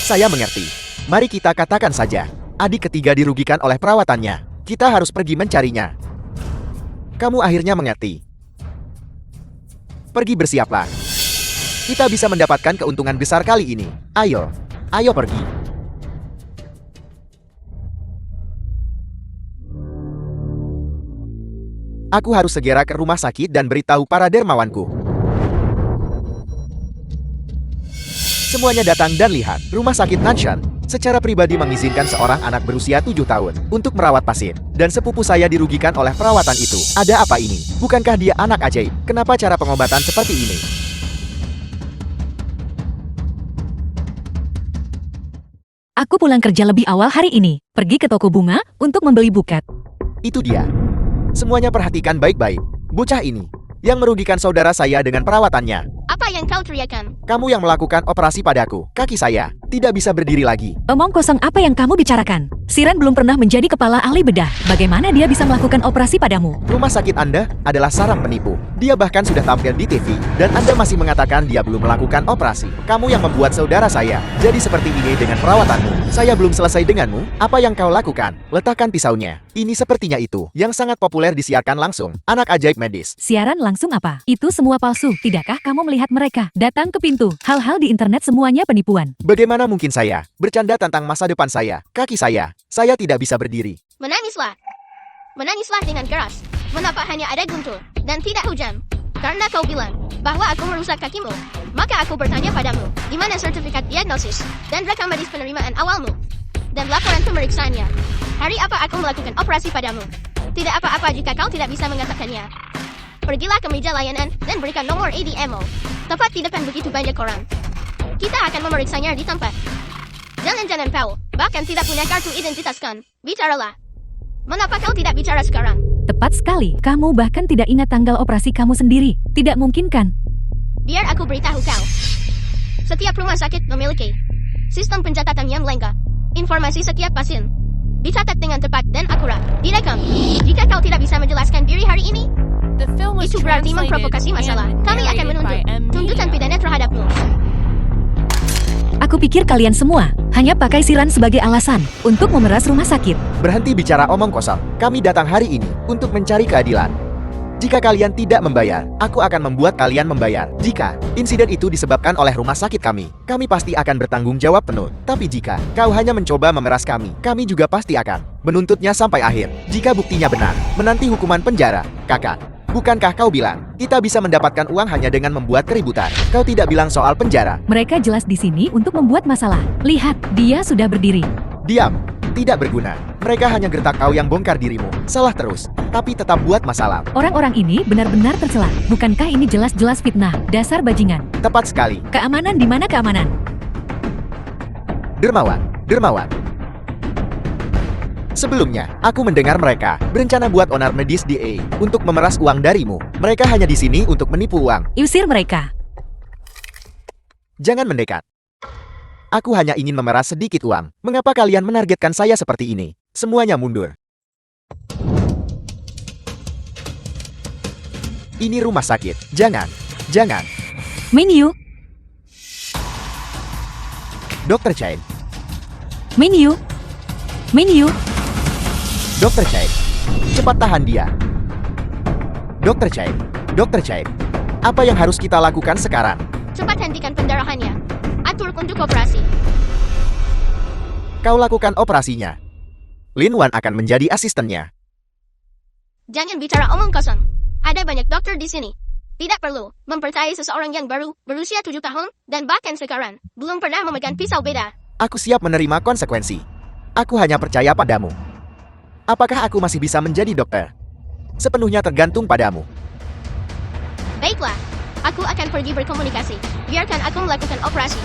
Saya mengerti. Mari kita katakan saja, adik ketiga dirugikan oleh perawatannya. Kita harus pergi mencarinya. Kamu akhirnya mengerti. Pergi bersiaplah. Kita bisa mendapatkan keuntungan besar kali ini. Ayo, ayo pergi. Aku harus segera ke rumah sakit dan beritahu para dermawanku. Semuanya datang dan lihat. Rumah sakit Nanshan secara pribadi mengizinkan seorang anak berusia 7 tahun untuk merawat pasien. Dan sepupu saya dirugikan oleh perawatan itu. Ada apa ini? Bukankah dia anak ajaib? Kenapa cara pengobatan seperti ini? Aku pulang kerja lebih awal hari ini. Pergi ke toko bunga untuk membeli buket. Itu dia. Semuanya perhatikan baik-baik. Bocah ini yang merugikan saudara saya dengan perawatannya. Apa yang kau teriakan? Kamu yang melakukan operasi padaku. Kaki saya tidak bisa berdiri lagi. Omong kosong, apa yang kamu bicarakan? Siren belum pernah menjadi kepala ahli bedah. Bagaimana dia bisa melakukan operasi padamu? Rumah sakit Anda adalah sarang penipu. Dia bahkan sudah tampil di TV. Dan Anda masih mengatakan dia belum melakukan operasi. Kamu yang membuat saudara saya jadi seperti ini dengan perawatanmu. Saya belum selesai denganmu. Apa yang kau lakukan? Letakkan pisaunya. Ini sepertinya itu yang sangat populer disiarkan langsung. Anak ajaib medis. Siaran langsung apa? Itu semua palsu. Tidakkah kamu melihat mereka datang ke pintu? Hal-hal di internet semuanya penipuan. Bagaimana mungkin saya bercanda tentang masa depan saya? Kaki saya tidak bisa berdiri. Menangislah. Menangislah dengan keras. Mengapa hanya ada guntur dan tidak hujan? Karena kau bilang bahwa aku merusak kakimu. Maka aku bertanya padamu, di mana sertifikat diagnosis dan rekam medis penerimaan awalmu? Dan laporan pemeriksaannya. Hari apa aku melakukan operasi padamu? Tidak apa-apa jika kau tidak bisa mengatakannya. Pergilah ke meja layanan dan berikan nomor ADMO. Tepat di depan begitu banyak orang. Kita akan memeriksanya di tempat. Jangan-jangan kau bahkan tidak punya kartu identitas kan? Bicaralah. Mengapa kau tidak bicara sekarang? Tepat sekali, kamu bahkan tidak ingat tanggal operasi kamu sendiri. Tidak mungkin kan? Biar aku beritahu kau. Setiap rumah sakit memiliki sistem pencatatan yang lengkap. Informasi setiap pasien dicatat dengan tepat dan akurat. Direkam. Jika kau tidak bisa menjelaskan diri hari ini, The film was itu berarti translated memprovokasi masalah. and Kami akan narrated menuntut by M. tuntutan Media. pidana terhadapmu. Aku pikir kalian semua hanya pakai siran sebagai alasan untuk memeras rumah sakit. Berhenti bicara omong kosong. Kami datang hari ini untuk mencari keadilan. Jika kalian tidak membayar, aku akan membuat kalian membayar. Jika insiden itu disebabkan oleh rumah sakit kami pasti akan bertanggung jawab penuh. Tapi jika kau hanya mencoba memeras kami juga pasti akan menuntutnya sampai akhir. Jika buktinya benar, menanti hukuman penjara. Kakak, bukankah kau bilang kita bisa mendapatkan uang hanya dengan membuat keributan? Kau tidak bilang soal penjara. Mereka jelas di sini untuk membuat masalah. Lihat, dia sudah berdiri. Diam, tidak berguna. Mereka hanya gertak kau yang bongkar dirimu. Salah terus, tapi tetap buat masalah. Orang-orang ini benar-benar tercela. Bukankah ini jelas-jelas fitnah? Dasar bajingan. Tepat sekali. Keamanan di mana keamanan? Dermawan, dermawan. Sebelumnya, aku mendengar mereka berencana buat onar medis DA untuk memeras uang darimu. Mereka hanya di sini untuk menipu uang. Usir mereka. Jangan mendekat. Aku hanya ingin memeras sedikit uang. Mengapa kalian menargetkan saya seperti ini? Semuanya mundur. Ini rumah sakit. Jangan. Jangan. Minyu, Dr. Chain. Minyu, Minyu. Dr. Chain. Cepat tahan dia. Dr. Chain. Dr. Chain. Apa yang harus kita lakukan sekarang? Cepat hentikan pendarahannya. Atur untuk operasi. Kau lakukan operasinya. Lin Wan akan menjadi asistennya. Jangan bicara omong kosong. Ada banyak dokter di sini. Tidak perlu mempercayai seseorang yang baru berusia 7 tahun dan bahkan sekarang belum pernah memegang pisau beda. Aku siap menerima konsekuensi. Aku hanya percaya padamu. Apakah aku masih bisa menjadi dokter? Sepenuhnya tergantung padamu. Baiklah, aku akan pergi berkomunikasi. Biarkan aku melakukan operasi.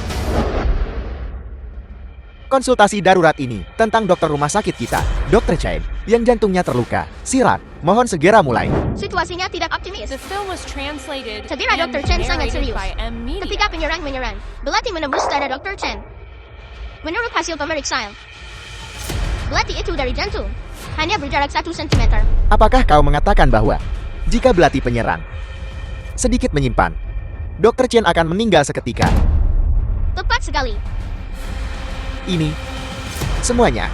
Konsultasi darurat ini tentang dokter rumah sakit kita, Dr. Chain, yang jantungnya terluka. Sirat, mohon segera mulai. Situasinya tidak optimis. The film was translated Segera and Dr. Chen sangat narrated serius. by M. Media. Ketika penyerang menyerang, belati menembus dada Dr. Chen. Menurut hasil pemeriksaan, belati itu dari jantung, hanya berjarak 1 cm. Apakah kau mengatakan bahwa jika belati penyerang sedikit menyimpan, Dr. Chen akan meninggal seketika? Tepat sekali. Ini semuanya.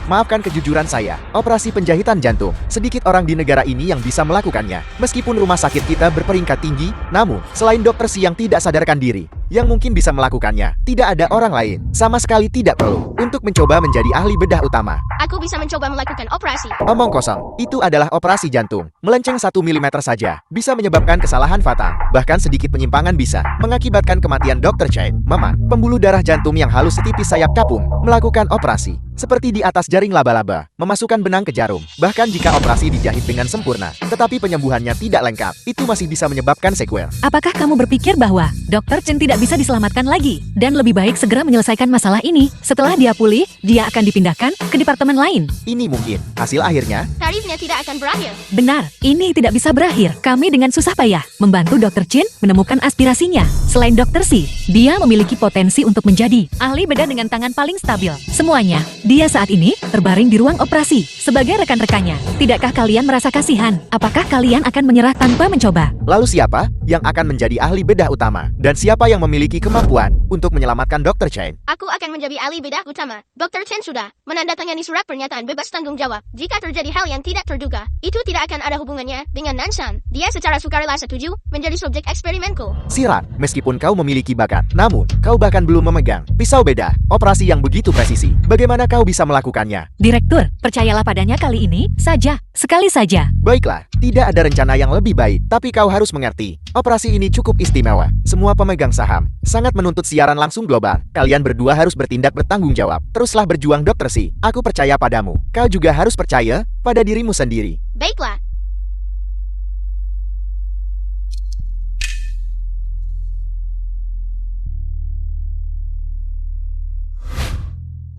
Maafkan kejujuran saya, operasi penjahitan jantung. Sedikit orang di negara ini yang bisa melakukannya. Meskipun rumah sakit kita berperingkat tinggi, namun, selain dokter si yang tidak sadarkan diri, yang mungkin bisa melakukannya, tidak ada orang lain. Sama sekali tidak perlu untuk mencoba menjadi ahli bedah utama. Aku bisa mencoba melakukan operasi. Omong kosong, itu adalah operasi jantung. Melenceng 1 mm saja, bisa menyebabkan kesalahan fatal. Bahkan sedikit penyimpangan bisa mengakibatkan kematian Dr. Chain. Mama, pembuluh darah jantung yang halus setipis sayap kapung, melakukan operasi. Seperti di atas jaring laba-laba, memasukkan benang ke jarum. Bahkan jika operasi dijahit dengan sempurna, tetapi penyembuhannya tidak lengkap, itu masih bisa menyebabkan sequel. Apakah kamu berpikir bahwa Dr. Chen tidak bisa diselamatkan lagi? Dan lebih baik segera menyelesaikan masalah ini. Setelah dia pulih, dia akan dipindahkan ke departemen lain. Ini mungkin hasil akhirnya. Tarifnya tidak akan berakhir. Benar, ini tidak bisa berakhir. Kami dengan susah payah membantu Dr. Chen menemukan aspirasinya. Selain Dr. Si, dia memiliki potensi untuk menjadi ahli bedah dengan tangan paling stabil. Semuanya, dia saat ini terbaring di ruang operasi sebagai rekan-rekannya. Tidakkah kalian merasa kasihan? Apakah kalian akan menyerah tanpa mencoba? Lalu siapa yang akan menjadi ahli bedah utama? Dan siapa yang memiliki kemampuan untuk menyelamatkan Dr. Chain? Aku akan menjadi ahli bedah utama. Dr. Chen sudah menandatangani surat pernyataan bebas tanggung jawab. Jika terjadi hal yang tidak terduga, itu tidak akan ada hubungannya dengan Nanshan. Dia secara sukarela setuju menjadi subjek eksperimenku. Sirat, meskipun kau memiliki bakat, namun kau bahkan belum memegang pisau bedah, operasi yang begitu presisi. Bagaimana kau kau bisa melakukannya. Direktur, percayalah padanya kali ini saja, sekali saja. Baiklah, tidak ada rencana yang lebih baik, tapi kau harus mengerti. Operasi ini cukup istimewa. Semua pemegang saham sangat menuntut siaran langsung global. Kalian berdua harus bertindak bertanggung jawab. Teruslah berjuang Dr. Si. Aku percaya padamu. Kau juga harus percaya pada dirimu sendiri. Baiklah.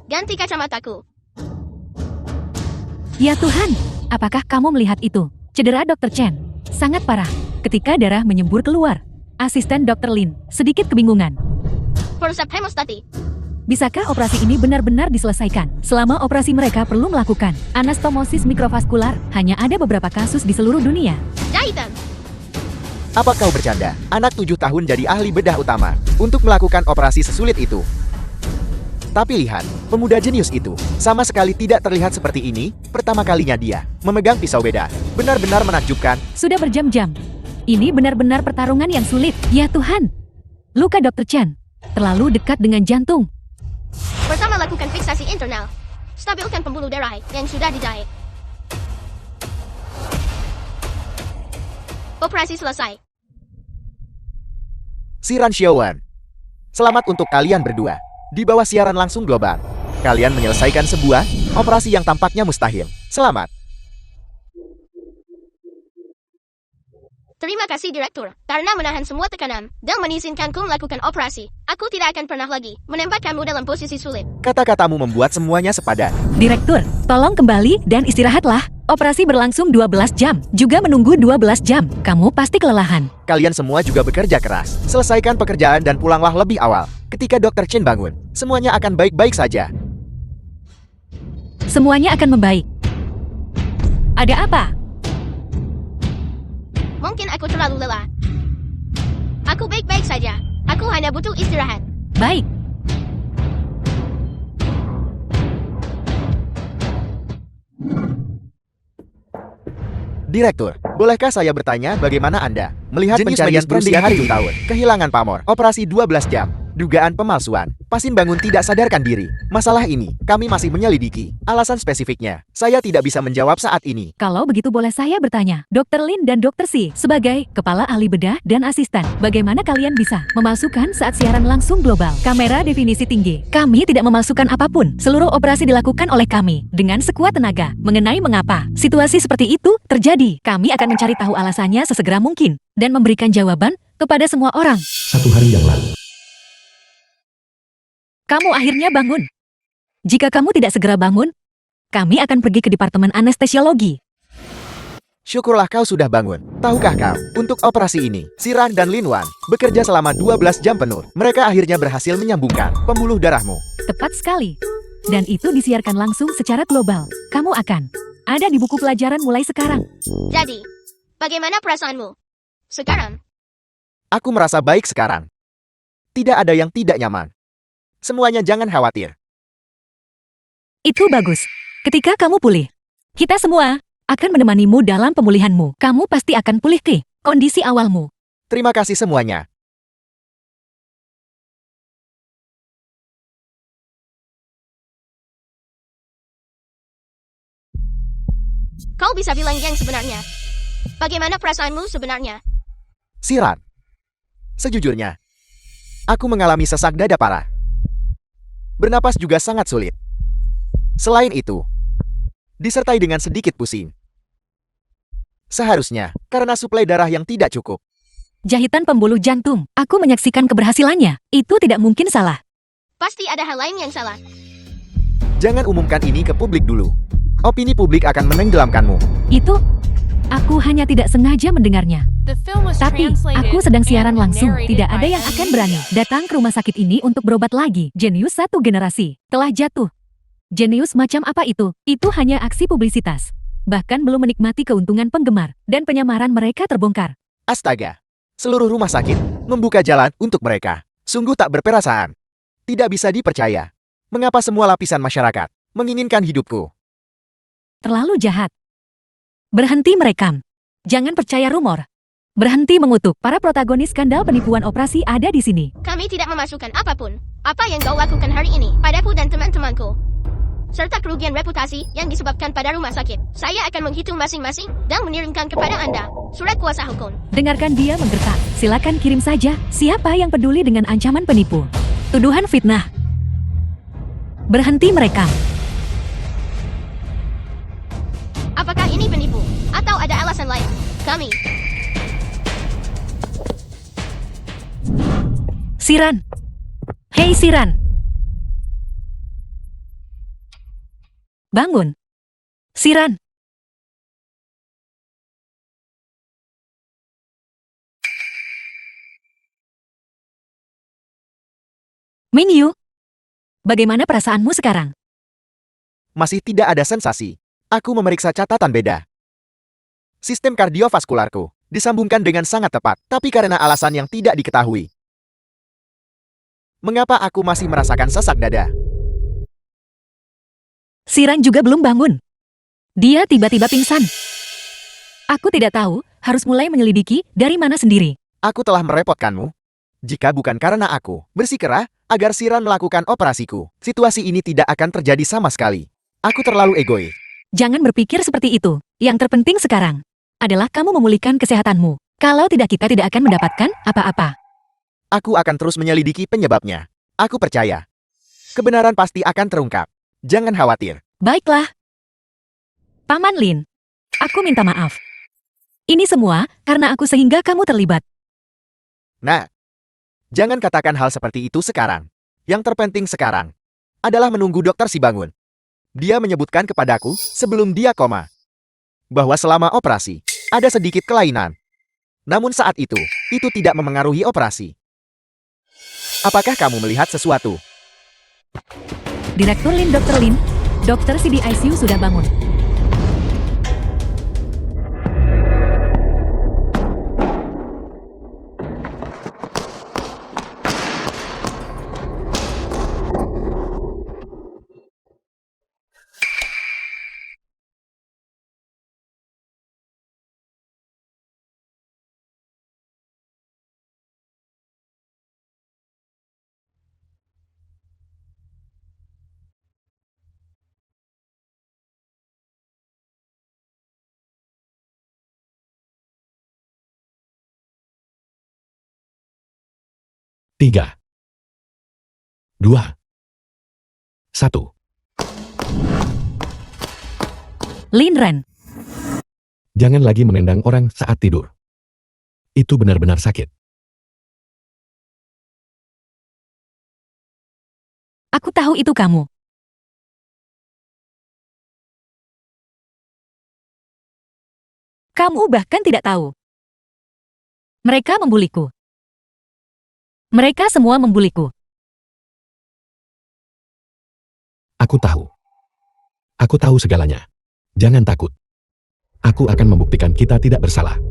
Ganti kacamataku. Ya Tuhan, apakah kamu melihat itu? Cedera Dr. Chen sangat parah ketika darah menyembur keluar. Asisten Dr. Lin sedikit kebingungan. Perusak hemostati. Bisakah operasi ini benar-benar diselesaikan? Selama operasi mereka perlu melakukan anastomosis mikrovaskular. Hanya ada beberapa kasus di seluruh dunia. Jahitan. Apa kau bercanda? Anak 7 tahun jadi ahli bedah utama untuk melakukan operasi sesulit itu. Tapi lihat, pemuda jenius itu sama sekali tidak terlihat seperti ini. Pertama kalinya dia memegang pisau bedah. Benar-benar menakjubkan. Sudah berjam-jam. Ini benar-benar pertarungan yang sulit. Ya Tuhan. Luka Dr. Chen terlalu dekat dengan jantung. Pertama lakukan fiksasi internal. Stabilkan pembuluh darah yang sudah dijahit. Operasi selesai. Siran Xiaowan. Selamat untuk kalian berdua. Di bawah siaran langsung global, kalian menyelesaikan sebuah operasi yang tampaknya mustahil. Selamat. Terima kasih Direktur, karena menahan semua tekanan dan mengizinkanku melakukan operasi. Aku tidak akan pernah lagi menempatkanmu dalam posisi sulit. Kata-katamu membuat semuanya sepadan. Direktur, tolong kembali dan istirahatlah. Operasi berlangsung 12 jam, juga menunggu 12 jam. Kamu pasti kelelahan. Kalian semua juga bekerja keras. Selesaikan pekerjaan dan pulanglah lebih awal. Ketika Dr. Chen bangun, semuanya akan baik-baik saja. Semuanya akan membaik. Ada apa? Mungkin aku terlalu lelah. Aku baik-baik saja. Aku hanya butuh istirahat. Baik. Direktur, bolehkah saya bertanya bagaimana Anda melihat Jenius pencarian medis berusia berusia 7 tahun, kehilangan pamor, operasi 12 jam, dugaan pemalsuan, pasien bangun tidak sadarkan diri. Masalah ini, kami masih menyelidiki. Alasan spesifiknya, saya tidak bisa menjawab saat ini. Kalau begitu boleh saya bertanya, Dr. Lin dan Dr. Si, sebagai kepala ahli bedah dan asisten, bagaimana kalian bisa memalsukan saat siaran langsung global? Kamera definisi tinggi. Kami tidak memalsukan apapun. Seluruh operasi dilakukan oleh kami dengan sekuat tenaga. Mengenai mengapa situasi seperti itu terjadi, kami akan mencari tahu alasannya sesegera mungkin dan memberikan jawaban kepada semua orang. 1 hari yang lalu. Kamu akhirnya bangun. Jika kamu tidak segera bangun, kami akan pergi ke Departemen Anestesiologi. Syukurlah kau sudah bangun. Tahukah kau, untuk operasi ini, Siran dan Lin Wan bekerja selama 12 jam penuh. Mereka akhirnya berhasil menyambungkan pembuluh darahmu. Tepat sekali. Dan itu disiarkan langsung secara global. Kamu akan ada di buku pelajaran mulai sekarang. Jadi, bagaimana perasaanmu sekarang? Aku merasa baik sekarang. Tidak ada yang tidak nyaman. Semuanya jangan khawatir. Itu bagus. Ketika kamu pulih, kita semua akan menemanimu dalam pemulihanmu. Kamu pasti akan pulih ke kondisi awalmu. Terima kasih semuanya. Kau bisa bilang yang sebenarnya. Bagaimana perasaanmu sebenarnya? Siran. Sejujurnya, aku mengalami sesak dada parah. Bernapas juga sangat sulit. Selain itu, disertai dengan sedikit pusing. Seharusnya, karena suplai darah yang tidak cukup. Jahitan pembuluh jantung. Aku menyaksikan keberhasilannya. Itu tidak mungkin salah. Pasti ada hal lain yang salah. Jangan umumkan ini ke publik dulu. Opini publik akan menenggelamkanmu. Itu, aku hanya tidak sengaja mendengarnya. The film was Tapi, translated aku sedang siaran and langsung. narrated Tidak ada by yang M. akan berani datang ke rumah sakit ini untuk berobat lagi. Jenius satu generasi telah jatuh. Jenius macam apa itu? Itu hanya aksi publisitas. Bahkan belum menikmati keuntungan penggemar dan penyamaran mereka terbongkar. Astaga. Seluruh rumah sakit membuka jalan untuk mereka. Sungguh tak berperasaan. Tidak bisa dipercaya. Mengapa semua lapisan masyarakat menginginkan hidupku? Terlalu jahat. Berhenti merekam. Jangan percaya rumor. Berhenti mengutuk. Para protagonis skandal penipuan operasi ada di sini. Kami tidak memasukkan apapun. Apa yang kau lakukan hari ini padaku dan teman-temanku? serta kerugian reputasi yang disebabkan pada rumah sakit. Saya akan menghitung masing-masing dan mengirimkan kepada Anda surat kuasa hukum. Dengarkan dia menggertak. Silakan kirim saja. Siapa yang peduli dengan ancaman penipu? Tuduhan fitnah. Berhenti merekam. Apakah ini penipu? Atau ada alasan lain? Kami. Siran. Hei Siran. Bangun. Siran. Minyu. Bagaimana perasaanmu sekarang? Masih tidak ada sensasi. Aku memeriksa catatan beda. Sistem kardiovaskularku disambungkan dengan sangat tepat, tapi karena alasan yang tidak diketahui. Mengapa aku masih merasakan sesak dada? Siran juga belum bangun. Dia tiba-tiba pingsan. Aku tidak tahu, harus mulai menyelidiki dari mana sendiri. Aku telah merepotkanmu. Jika bukan karena aku bersikeras agar Siran melakukan operasiku, situasi ini tidak akan terjadi sama sekali. Aku terlalu egois. Jangan berpikir seperti itu. Yang terpenting sekarang adalah kamu memulihkan kesehatanmu. Kalau tidak, kita tidak akan mendapatkan apa-apa. Aku akan terus menyelidiki penyebabnya. Aku percaya. Kebenaran pasti akan terungkap. Jangan khawatir. Baiklah. Paman Lin, aku minta maaf. Ini semua karena aku sehingga kamu terlibat. Nah, jangan katakan hal seperti itu sekarang. Yang terpenting sekarang adalah menunggu dokter si bangun. Dia menyebutkan kepadaku sebelum dia koma bahwa selama operasi ada sedikit kelainan. Namun saat itu tidak memengaruhi operasi. Apakah kamu melihat sesuatu? Direktur Lin, Dr. Lin, dokter si di ICU sudah bangun. Tiga, 2, 1. Lin Ren, Jangan lagi menendang orang saat tidur. Itu benar-benar sakit. aku tahu itu kamu. Kamu bahkan tidak tahu. Mereka membuliku. Mereka semua membuliku. Aku tahu. Aku tahu segalanya. Jangan takut. Aku akan membuktikan kita tidak bersalah.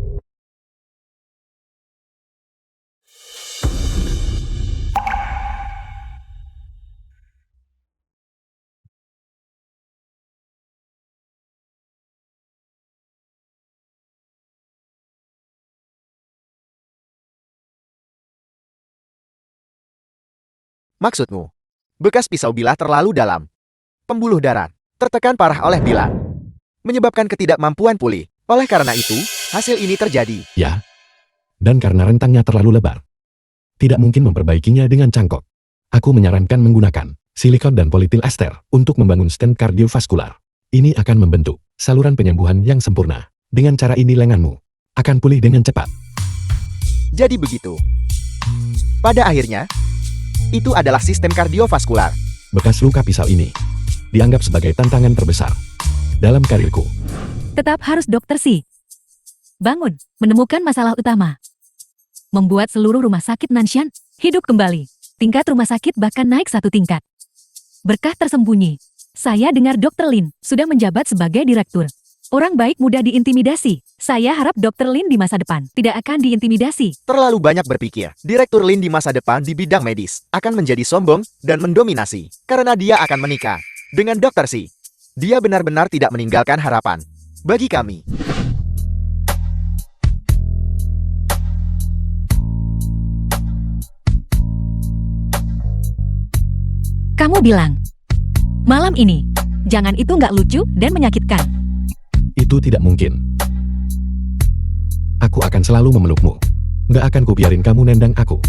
Maksudmu, bekas pisau bilah terlalu dalam. Pembuluh darah, tertekan parah oleh bilah. Menyebabkan ketidakmampuan pulih. Oleh karena itu, hasil ini terjadi. Ya. Dan karena rentangnya terlalu lebar. Tidak mungkin memperbaikinya dengan cangkok. Aku menyarankan menggunakan silikon dan politil ester untuk membangun stent kardiovaskular. Ini akan membentuk saluran penyembuhan yang sempurna. Dengan cara ini lenganmu akan pulih dengan cepat. Jadi begitu. Pada akhirnya, itu adalah sistem kardiovaskular. Bekas luka pisau ini dianggap sebagai tantangan terbesar dalam karirku. Tetap harus dokter Si. Bangun, menemukan masalah utama. Membuat seluruh rumah sakit Nanshan hidup kembali. Tingkat rumah sakit bahkan naik 1 tingkat. Berkah tersembunyi. Saya dengar Dr. Lin sudah menjabat sebagai direktur. Orang baik mudah diintimidasi. Saya harap Dr. Lin di masa depan tidak akan diintimidasi. Terlalu banyak berpikir. Direktur Lin di masa depan di bidang medis akan menjadi sombong dan mendominasi. Karena dia akan menikah dengan Dr. Si. Dia benar-benar tidak meninggalkan harapan bagi kami. Kamu bilang, malam ini, Jangan, itu nggak lucu dan menyakitkan. Itu tidak mungkin. Aku akan selalu memelukmu. Nggak akan kubiarin kamu nendang aku.